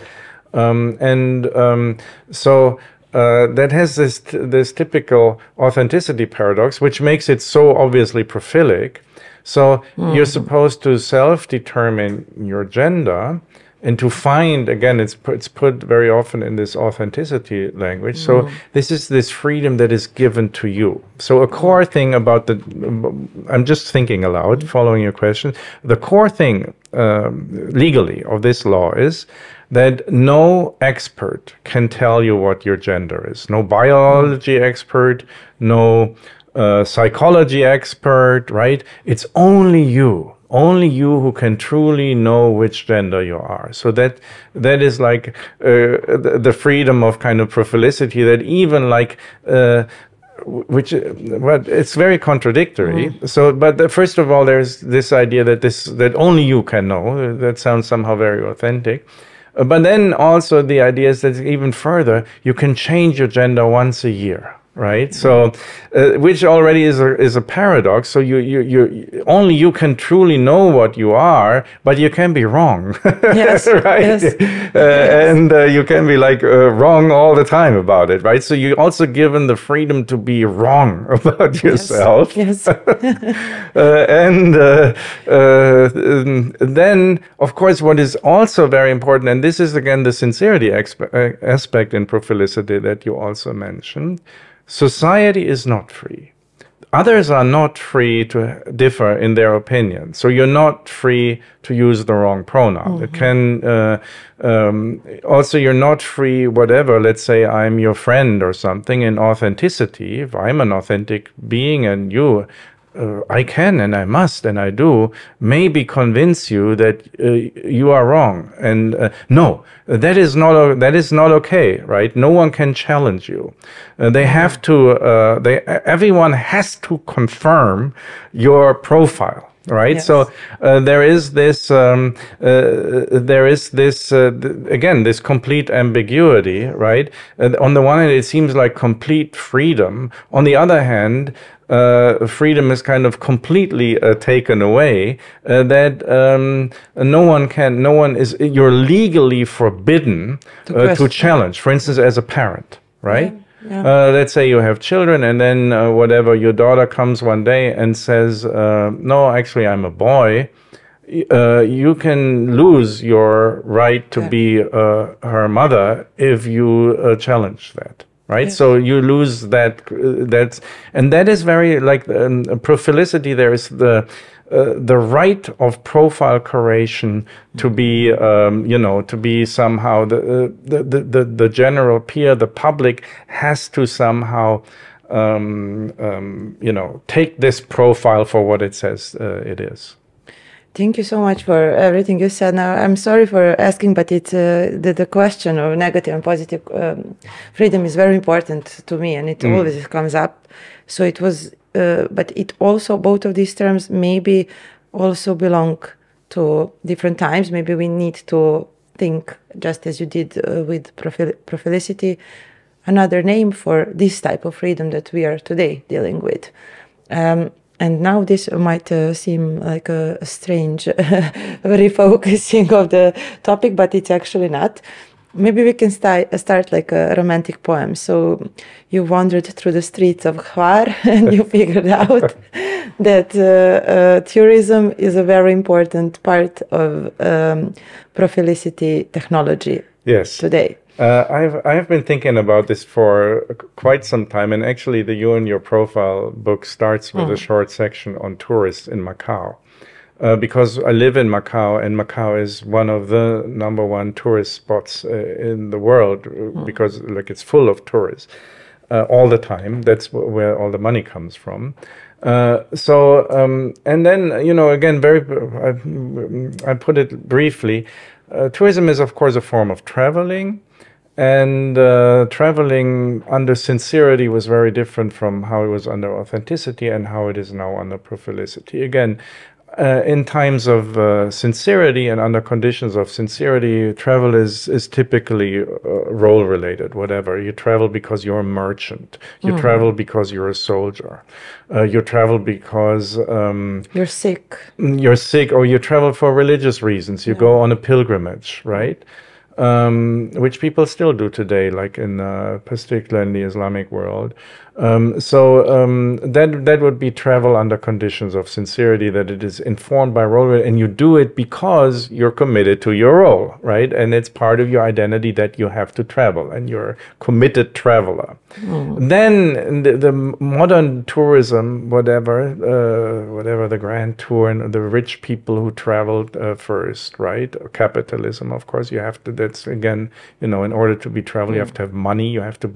so. That has this typical authenticity paradox, which makes it so obviously prophilic. So you're supposed to self-determine your gender, and to find, again, it's put very often in this authenticity language. So this is this freedom that is given to you. So a core thing about I'm just thinking aloud, following your question. The core thing legally of this law is that no expert can tell you what your gender is. No biology expert, no psychology expert, right? It's only you who can truly know which gender you are. So that is like the freedom of kind of profilicity, that even like it's very contradictory. So, but first of all, there's this idea that only you can know. That sounds somehow very authentic. But then also the idea is that even further, you can change your gender once a year. Right, so which already is a paradox. So you only you can truly know what you are, but you can be wrong. Yes, right, yes. And you can be like wrong all the time about it. Right, so you're also given the freedom to be wrong about yourself. Yes. And then, of course, what is also very important, and this is again the sincerity aspect in profilicity that you also mentioned. Society is not free. Others are not free to differ in their opinion. So you're not free to use the wrong pronoun. It can also, you're not free, whatever, let's say I'm your friend or something, in authenticity. If I'm an authentic being and you, I can and I must and I do maybe convince you that you are wrong. And no, that is not okay, right? No one can challenge you. They have to. Everyone has to confirm your profile. Right, yes. So there is this again, this complete ambiguity. Right, on the one hand, it seems like complete freedom. On the other hand, freedom is kind of completely taken away. That you're legally forbidden to challenge. For instance, as a parent, right? Yeah. Yeah. Let's say you have children, and then whatever, your daughter comes one day and says, no, actually I'm a boy. You can lose your right to be her mother if you challenge that. Right, so you lose that. And that is very like profilicity. There is the right of profile curation to be, to be somehow the general peer, the public has to somehow, take this profile for what it says it is. Thank you so much for everything you said. Now, I'm sorry for asking, but it's the question of negative and positive freedom is very important to me, and it always comes up. So it was, but it also, both of these terms maybe also belong to different times. Maybe we need to think, just as you did with profilicity, another name for this type of freedom that we are today dealing with. And now this might seem like a strange refocusing of the topic, but it's actually not. Maybe we can start like a romantic poem. So you wandered through the streets of Hvar and you figured out that tourism is a very important part of profilicity technology today. I've been thinking about this for quite some time, and actually You and Your Profile book starts with a short section on tourists in Macau. Because I live in Macau, and Macau is one of the #1 tourist spots in the world, because like it's full of tourists all the time. That's where all the money comes from. And then, again, I put it briefly, tourism is, of course, a form of traveling. And traveling under sincerity was very different from how it was under authenticity and how it is now under profilicity. Again, in times of sincerity and under conditions of sincerity, travel is typically role-related, whatever. You travel because you're a merchant. You travel because you're a soldier. You travel because... you're sick. You're sick, or you travel for religious reasons. You go on a pilgrimage, right? Which people still do today, like in particularly in the Islamic world. That would be travel under conditions of sincerity, that it is informed by role, and you do it because you're committed to your role, right? And it's part of your identity that you have to travel, and you're a committed traveler. Then the modern tourism, whatever the grand tour, and the rich people who traveled first, right? Capitalism, of course, you have to. That's again, in order to be travel, you have to have money. You have to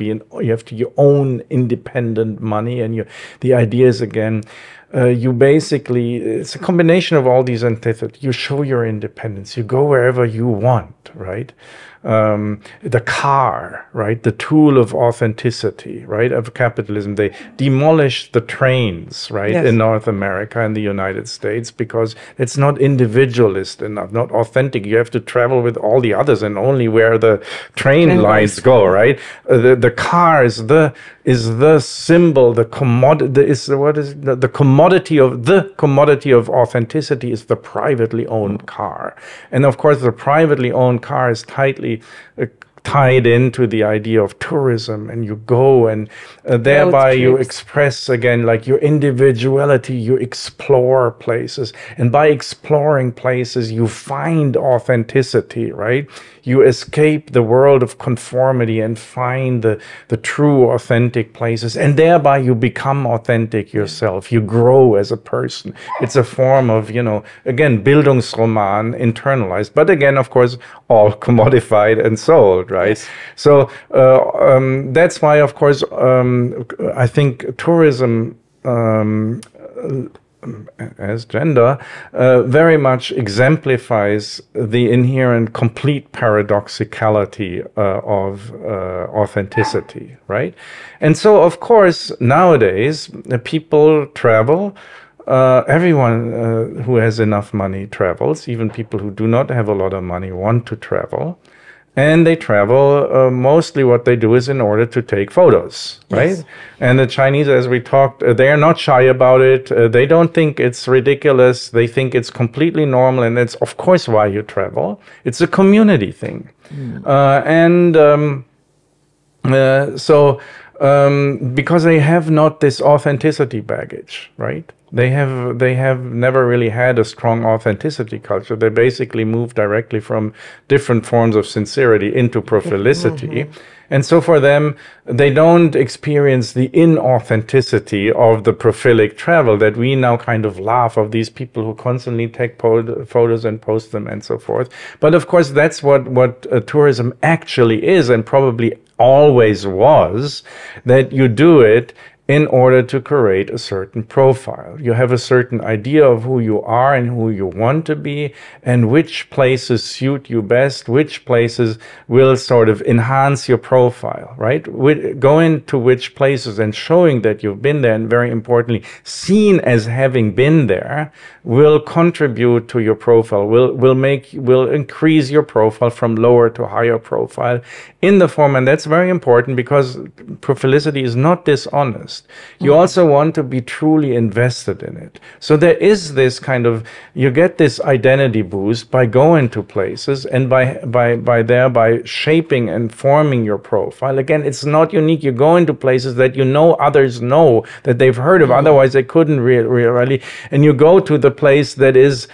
your own independent money, and the idea is again, you basically, it's a combination of all these antitheses. You show your independence. You go wherever you want, right? The car, right? The tool of authenticity, right? Of capitalism. They demolished the trains, right? Yes. In North America and the United States, because it's not individualist enough, not authentic. You have to travel with all the others and only where the train lines go, right? The car is the symbol, the commodity of authenticity is the privately owned car. And of course, the privately owned car is tightly tied into the idea of tourism, and you go and thereby you express again like your individuality. You explore places, and by exploring places you find authenticity, right? You escape the world of conformity and find the true authentic places, and thereby you become authentic yourself. You grow as a person. It's a form of, again, Bildungsroman internalized, but again, of course, all commodified and sold, right? Yes. So that's why, of course, I think tourism as gender very much exemplifies the inherent complete paradoxicality of authenticity, right? And so, of course, nowadays, people travel. Everyone who has enough money travels. Even people who do not have a lot of money want to travel. And they travel, mostly what they do is in order to take photos, right? Yes. And the Chinese, as we talked, they are not shy about it. They don't think it's ridiculous. They think it's completely normal. And it's, of course, why you travel. It's a community thing. because they have not this authenticity baggage, right? They have never really had a strong authenticity culture. They basically move directly from different forms of sincerity into profilicity. And so for them, they don't experience the inauthenticity of the profilic travel that we now kind of laugh of, these people who constantly take photos and post them and so forth. But of course, that's what tourism actually is, and probably always was, that you do it in order to create a certain profile. You have a certain idea of who you are and who you want to be, and which places suit you best, which places will sort of enhance your profile, right? Going to which places and showing that you've been there, and very importantly, seen as having been there, will contribute to your profile, will increase your profile from lower to higher profile in the form, and that's very important because profilicity is not dishonest. You also want to be truly invested in it. So there is this kind of, you get this identity boost by going to places and by thereby shaping and forming your profile. Again, it's not unique. You go into places that you know others know, that they've heard of, otherwise they couldn't really, and you go to the place that is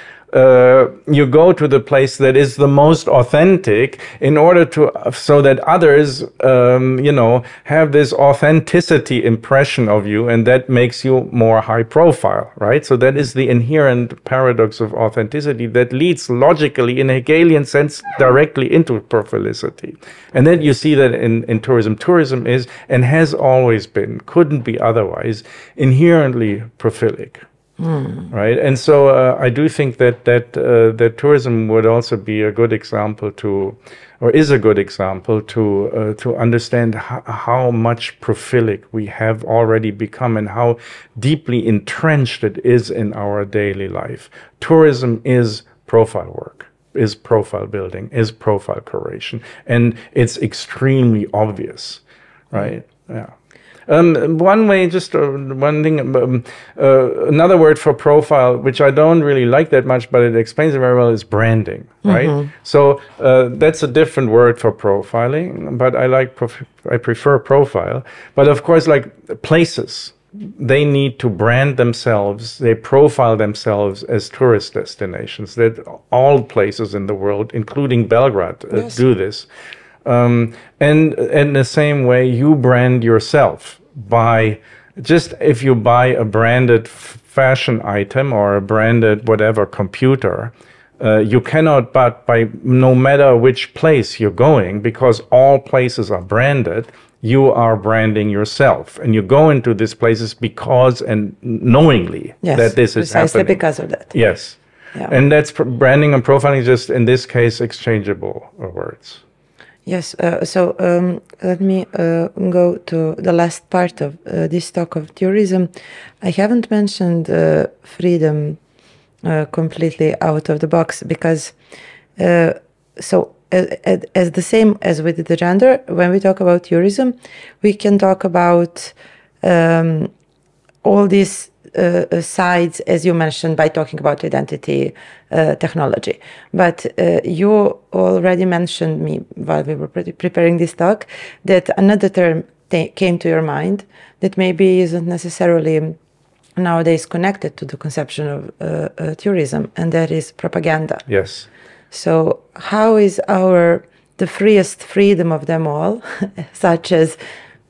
the most authentic in order to, so that others, have this authenticity impression of you, and that makes you more high profile, right? So that is the inherent paradox of authenticity that leads logically, in a Hegelian sense, directly into profilicity. And then you see that in tourism. Tourism is, and has always been, couldn't be otherwise, inherently profilic. Right, and so I do think that tourism would also be a good example to, or is a good example to understand how much profilic we have already become and how deeply entrenched it is in our daily life. Tourism is profile work, is profile building, is profile curation, and it's extremely obvious, right? Yeah. One way, just one thing, another word for profile, which I don't really like that much, but it explains it very well, is branding, right? So that's a different word for profiling, but I prefer profile. But of course, like places, they need to brand themselves, they profile themselves as tourist destinations. That all places in the world, including Belgrade, do this. And in the same way, you brand yourself by just, if you buy a branded fashion item or a branded whatever computer, you cannot, but by no matter which place you're going, because all places are branded, you are branding yourself, and you go into these places because and knowingly that this is precisely happening. Because of that. Yes. Yeah. And that's branding and profiling, just in this case, exchangeable words. Yes, so let me go to the last part of this talk of tourism. I haven't mentioned freedom completely out of the box, because so as the same as with the gender, when we talk about tourism, we can talk about all these sides, as you mentioned, by talking about identity, technology. But you already mentioned me while we were preparing this talk, that another term came to your mind that maybe isn't necessarily nowadays connected to the conception of tourism, and that is propaganda. Yes. So how is the freest freedom of them all, such as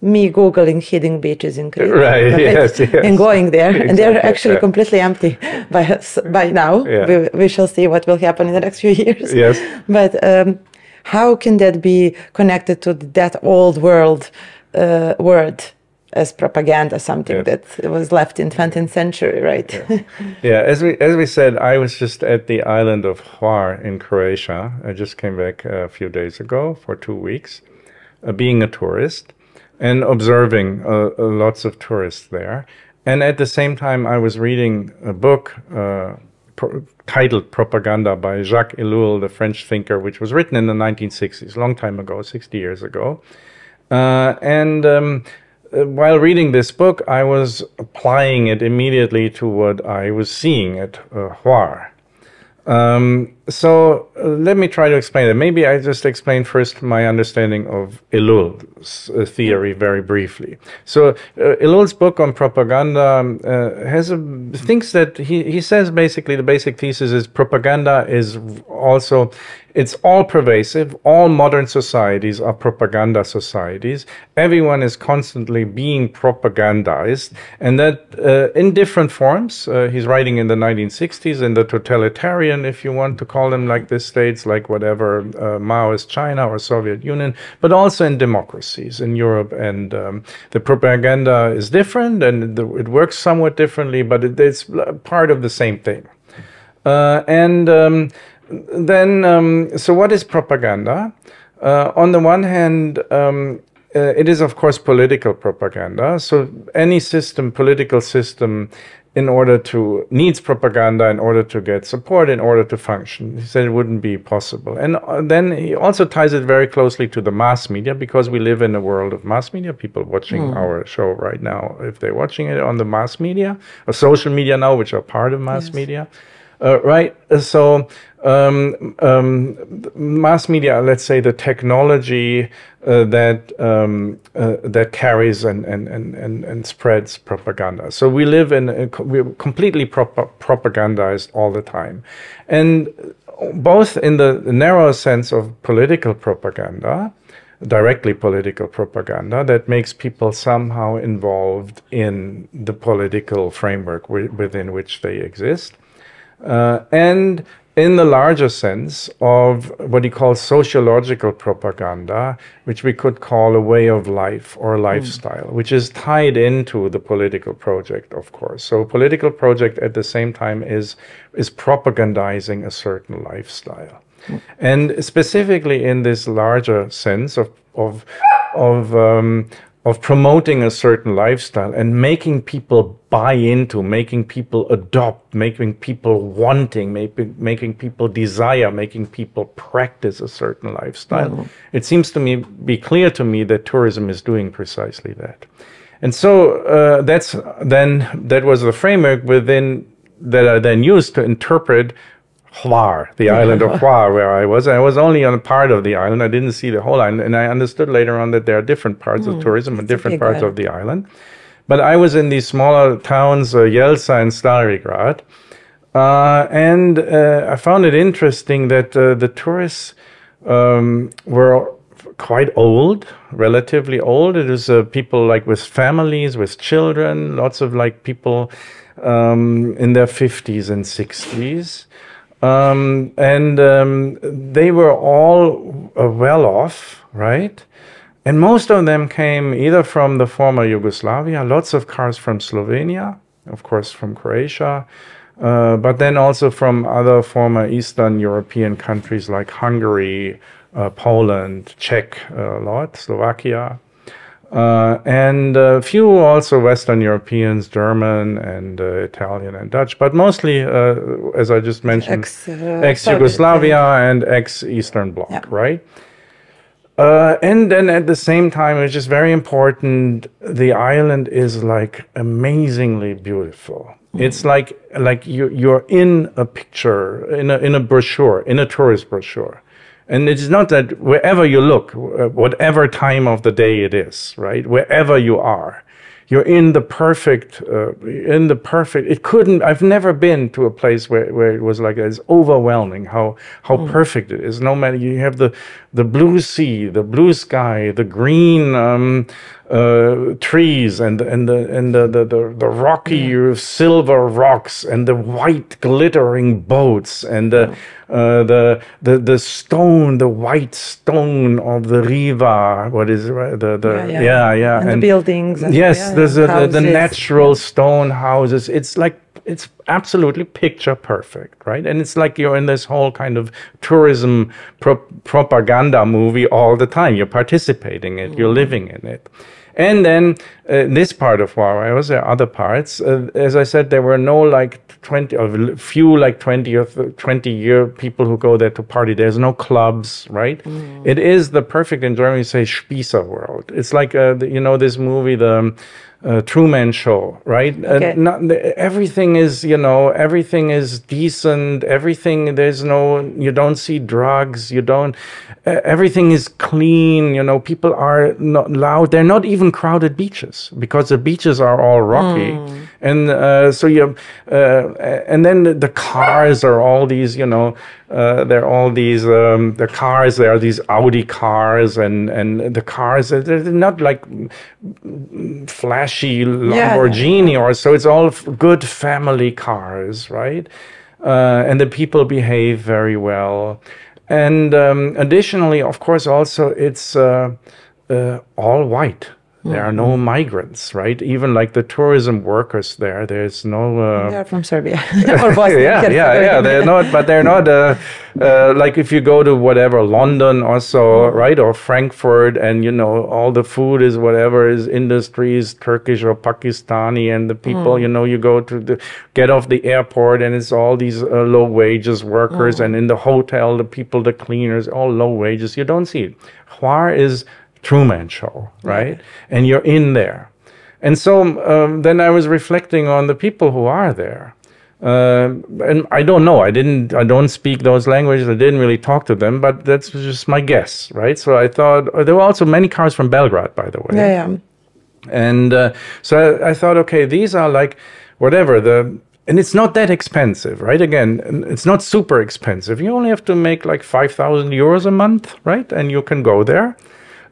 me Googling hidden beaches in Crete, right? Yes. And going there, and they're actually completely empty by now. Yeah. We shall see what will happen in the next few years. Yes. But how can that be connected to that old world word as propaganda, something that was left in 20th century, right? Yeah. As we said, I was just at the island of Hvar in Croatia. I just came back a few days ago for 2 weeks, being a tourist, and observing lots of tourists there. And at the same time, I was reading a book titled Propaganda by Jacques Ellul, the French thinker, which was written in the 1960s, a long time ago, 60 years ago. While reading this book, I was applying it immediately to what I was seeing at Hvar. let me try to explain it. Maybe I just explain first my understanding of Ellul's theory very briefly. So Ellul's book on propaganda thinks that he says basically the basic thesis is propaganda is also, it's all pervasive. All modern societies are propaganda societies. Everyone is constantly being propagandized, and that in different forms. He's writing in the 1960s in the totalitarian, if you want to call them like this, states like whatever Maoist China or Soviet Union, but also in democracies in Europe. And the propaganda is different, and it works somewhat differently, but it's part of the same thing. So what is propaganda? On the one hand, it is, of course, political propaganda. So any system, political system, needs propaganda in order to get support, in order to function. He said it wouldn't be possible. And then he also ties it very closely to the mass media, because we live in a world of mass media. People watching our show right now, if they're watching it on the mass media, or social media now, which are part of mass media. Right. So mass media, let's say the technology that carries and spreads propaganda. So we live we're completely propagandized all the time, and both in the narrow sense of political propaganda, directly political propaganda that makes people somehow involved in the political framework within which they exist. And in the larger sense of what he calls sociological propaganda, which we could call a way of life or lifestyle, which is tied into the political project, of course. So political project at the same time is propagandizing a certain lifestyle. And specifically in this larger sense of promoting a certain lifestyle and making people buy into, making people adopt, making people wanting, making people desire, making people practice a certain lifestyle. It seems to me, be clear to me, that tourism is doing precisely that. And so that was the framework that I then used to interpret Hvar, the island of Hvar, where I was. I was only on a part of the island. I didn't see the whole island. And I understood later on that there are different parts of tourism and different parts of the island. But I was in these smaller towns, Jelsa and Starigrad. And I found it interesting that the tourists were quite old, relatively old. It was people like with families, with children, lots of like people in their 50s and 60s. They were all well off, right? And most of them came either from the former Yugoslavia, lots of cars from Slovenia, of course from Croatia, but then also from other former Eastern European countries like Hungary, Poland, Czech a lot, Slovakia. And a few also Western Europeans, German and Italian and Dutch, but mostly, as I just mentioned, ex-Yugoslavia and ex-Eastern Bloc, right? And then at the same time, which is very important, the island is like amazingly beautiful. It's like you're in a picture, in a brochure, in a tourist brochure. And it's not that wherever you look, whatever time of the day it is, right? Wherever you are, you're in the perfect, I've never been to a place where it was like that. It's overwhelming how perfect it is. No matter, you have the blue sea, the blue sky, the green trees and the rocky silver rocks and the white glittering boats and the stone, the white stone of the Riva. What is it? And the buildings. And yes, there's the natural stone houses. It's absolutely picture perfect, right? And it's like you're in this whole kind of tourism propaganda movie all the time. You're participating in it, you're living in it. And then this part of Hawaii. Was there other parts? As I said, there were no like 20 or few like 20 or 20-year people who go there to party. There's no clubs, right? It is the perfect, in German you say Spießer world. It's like you know this movie, the Truman Show, right? Okay. Everything is, you know, everything is decent. Everything, there's no, you don't see drugs. You don't, everything is clean. You know, people are not loud. They're not even crowded beaches because the beaches are all rocky. And so you, and then the cars are all these, you know, they're all these, the cars, there are these Audi cars and the cars, they're not like flashy Lamborghini or so. It's all good family cars, right? And the people behave very well. And additionally, of course, also it's all white. There are no migrants, right? Even like the tourism workers there, there's no... they're from Serbia or Bosnia. yeah. They're not, but they're not like if you go to whatever, London or so, right? Or Frankfurt, and you know, all the food is whatever is industries, Turkish or Pakistani, and the people, you know, you go to get off the airport and it's all these low wages workers, and in the hotel, the people, the cleaners, all low wages. You don't see it. Hvar is Truman Show, right? And you're in there. And so then I was reflecting on the people who are there. And I don't know, I don't speak those languages, I didn't really talk to them, but that's just my guess, right? So I thought, there were also many cars from Belgrade, by the way. And so I thought, okay, these are like, whatever, and it's not that expensive, right? Again, it's not super expensive. You only have to make like 5,000 euros a month, right? And you can go there.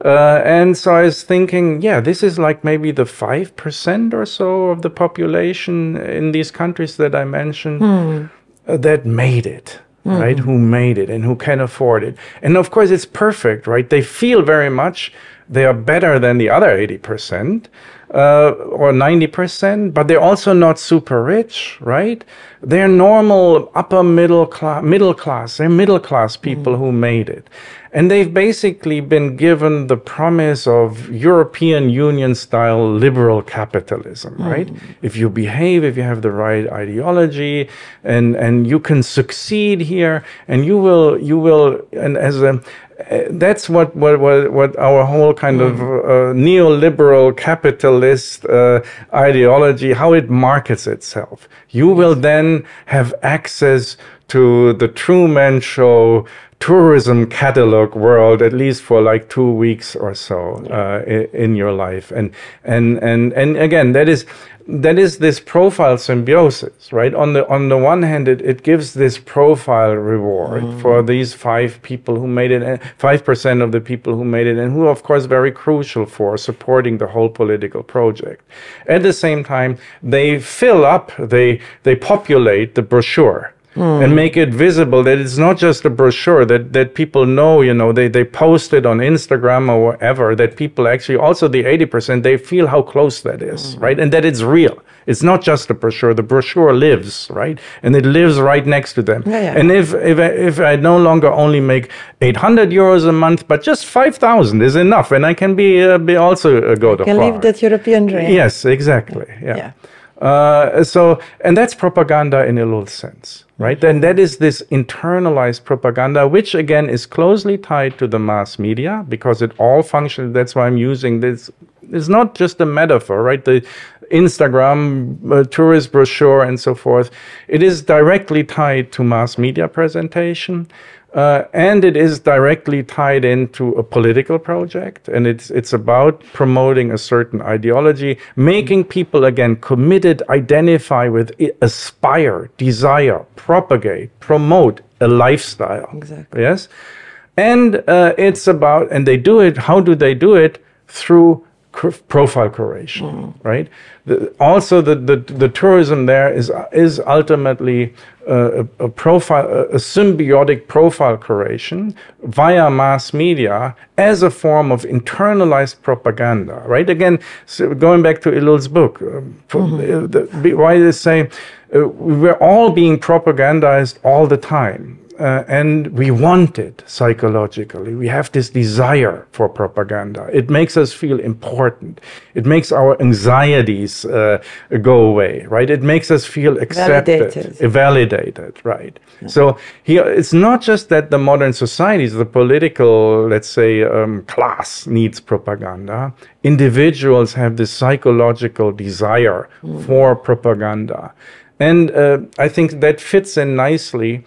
And so I was thinking, yeah, this is like maybe the 5% or so of the population in these countries that I mentioned that made it, right? Who made it and who can afford it. And of course, it's perfect, right? They feel very much they are better than the other 80%. Or 90%, but they're also not super rich, right? They're normal upper middle class. They're middle class people who made it. And they've basically been given the promise of European Union style liberal capitalism, right? If you behave, if you have the right ideology, and you can succeed here, and you will, and as a, that's what our whole kind of neoliberal capitalist ideology, how it markets itself. You will then have access to the Truman Show tourism catalog world, at least for like 2 weeks or so in your life. And again, that is this profile symbiosis, right? On the one hand, it gives this profile reward for these 5 people who made it, 5% of the people who made it, and who, of course, very crucial for supporting the whole political project. At the same time, they fill up, they populate the brochure. And make it visible that it's not just a brochure, that people know, you know, they post it on Instagram or wherever, that people actually, also the 80%, they feel how close that is, right? And that it's real. It's not just a brochure. The brochure lives, right? And it lives right next to them. And if I no longer only make 800 euros a month, but just 5,000 is enough, and I can be also go to can live that European dream. Yes, exactly. So, and that's propaganda in a little sense, right? And that is this internalized propaganda, which again is closely tied to the mass media, because it all functions. That's why I'm using this. It's not just a metaphor, right? The Instagram tourist brochure and so forth. It is directly tied to mass media presentation. And it is directly tied into a political project, and it's about promoting a certain ideology, making people again committed, identify with, aspire, desire, propagate, promote a lifestyle. Exactly. Yes, and it's about, and they do it. How do they do it? Through profile curation, right? Also, the tourism there is ultimately a profile, a symbiotic profile curation via mass media as a form of internalized propaganda, right? Again, so going back to Ilul's book, why they say we're all being propagandized all the time. and we want it psychologically. We have this desire for propaganda. It makes us feel important. It makes our anxieties go away, right? It makes us feel accepted, validated, right? Yeah. So here, it's not just that the modern societies, the political, let's say, class needs propaganda. Individuals have this psychological desire for propaganda. And I think that fits in nicely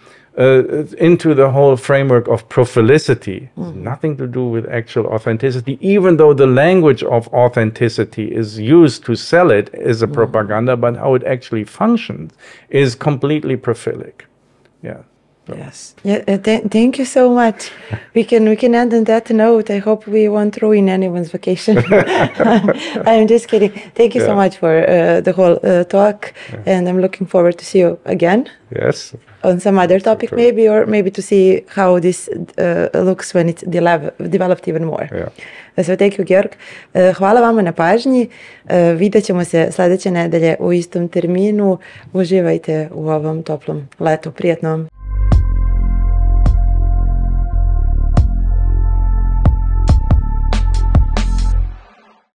into the whole framework of profilicity. Nothing to do with actual authenticity, even though the language of authenticity is used to sell it as a propaganda, but how it actually functions is completely profilic. Yeah. So. Yes. Yeah, thank you so much. We can end on that note. I hope we won't ruin anyone's vacation. I'm just kidding. Thank you so much for the whole talk, and I'm looking forward to see you again. Yes. On some other topic maybe, or maybe to see how this looks when it's developed even more. Yeah. So thank you, Georg. Hvala vama na pažnji. Vidjet ćemo se sljedeće nedelje u istom terminu. Uživajte u ovom toplom letu. Prijetno vam.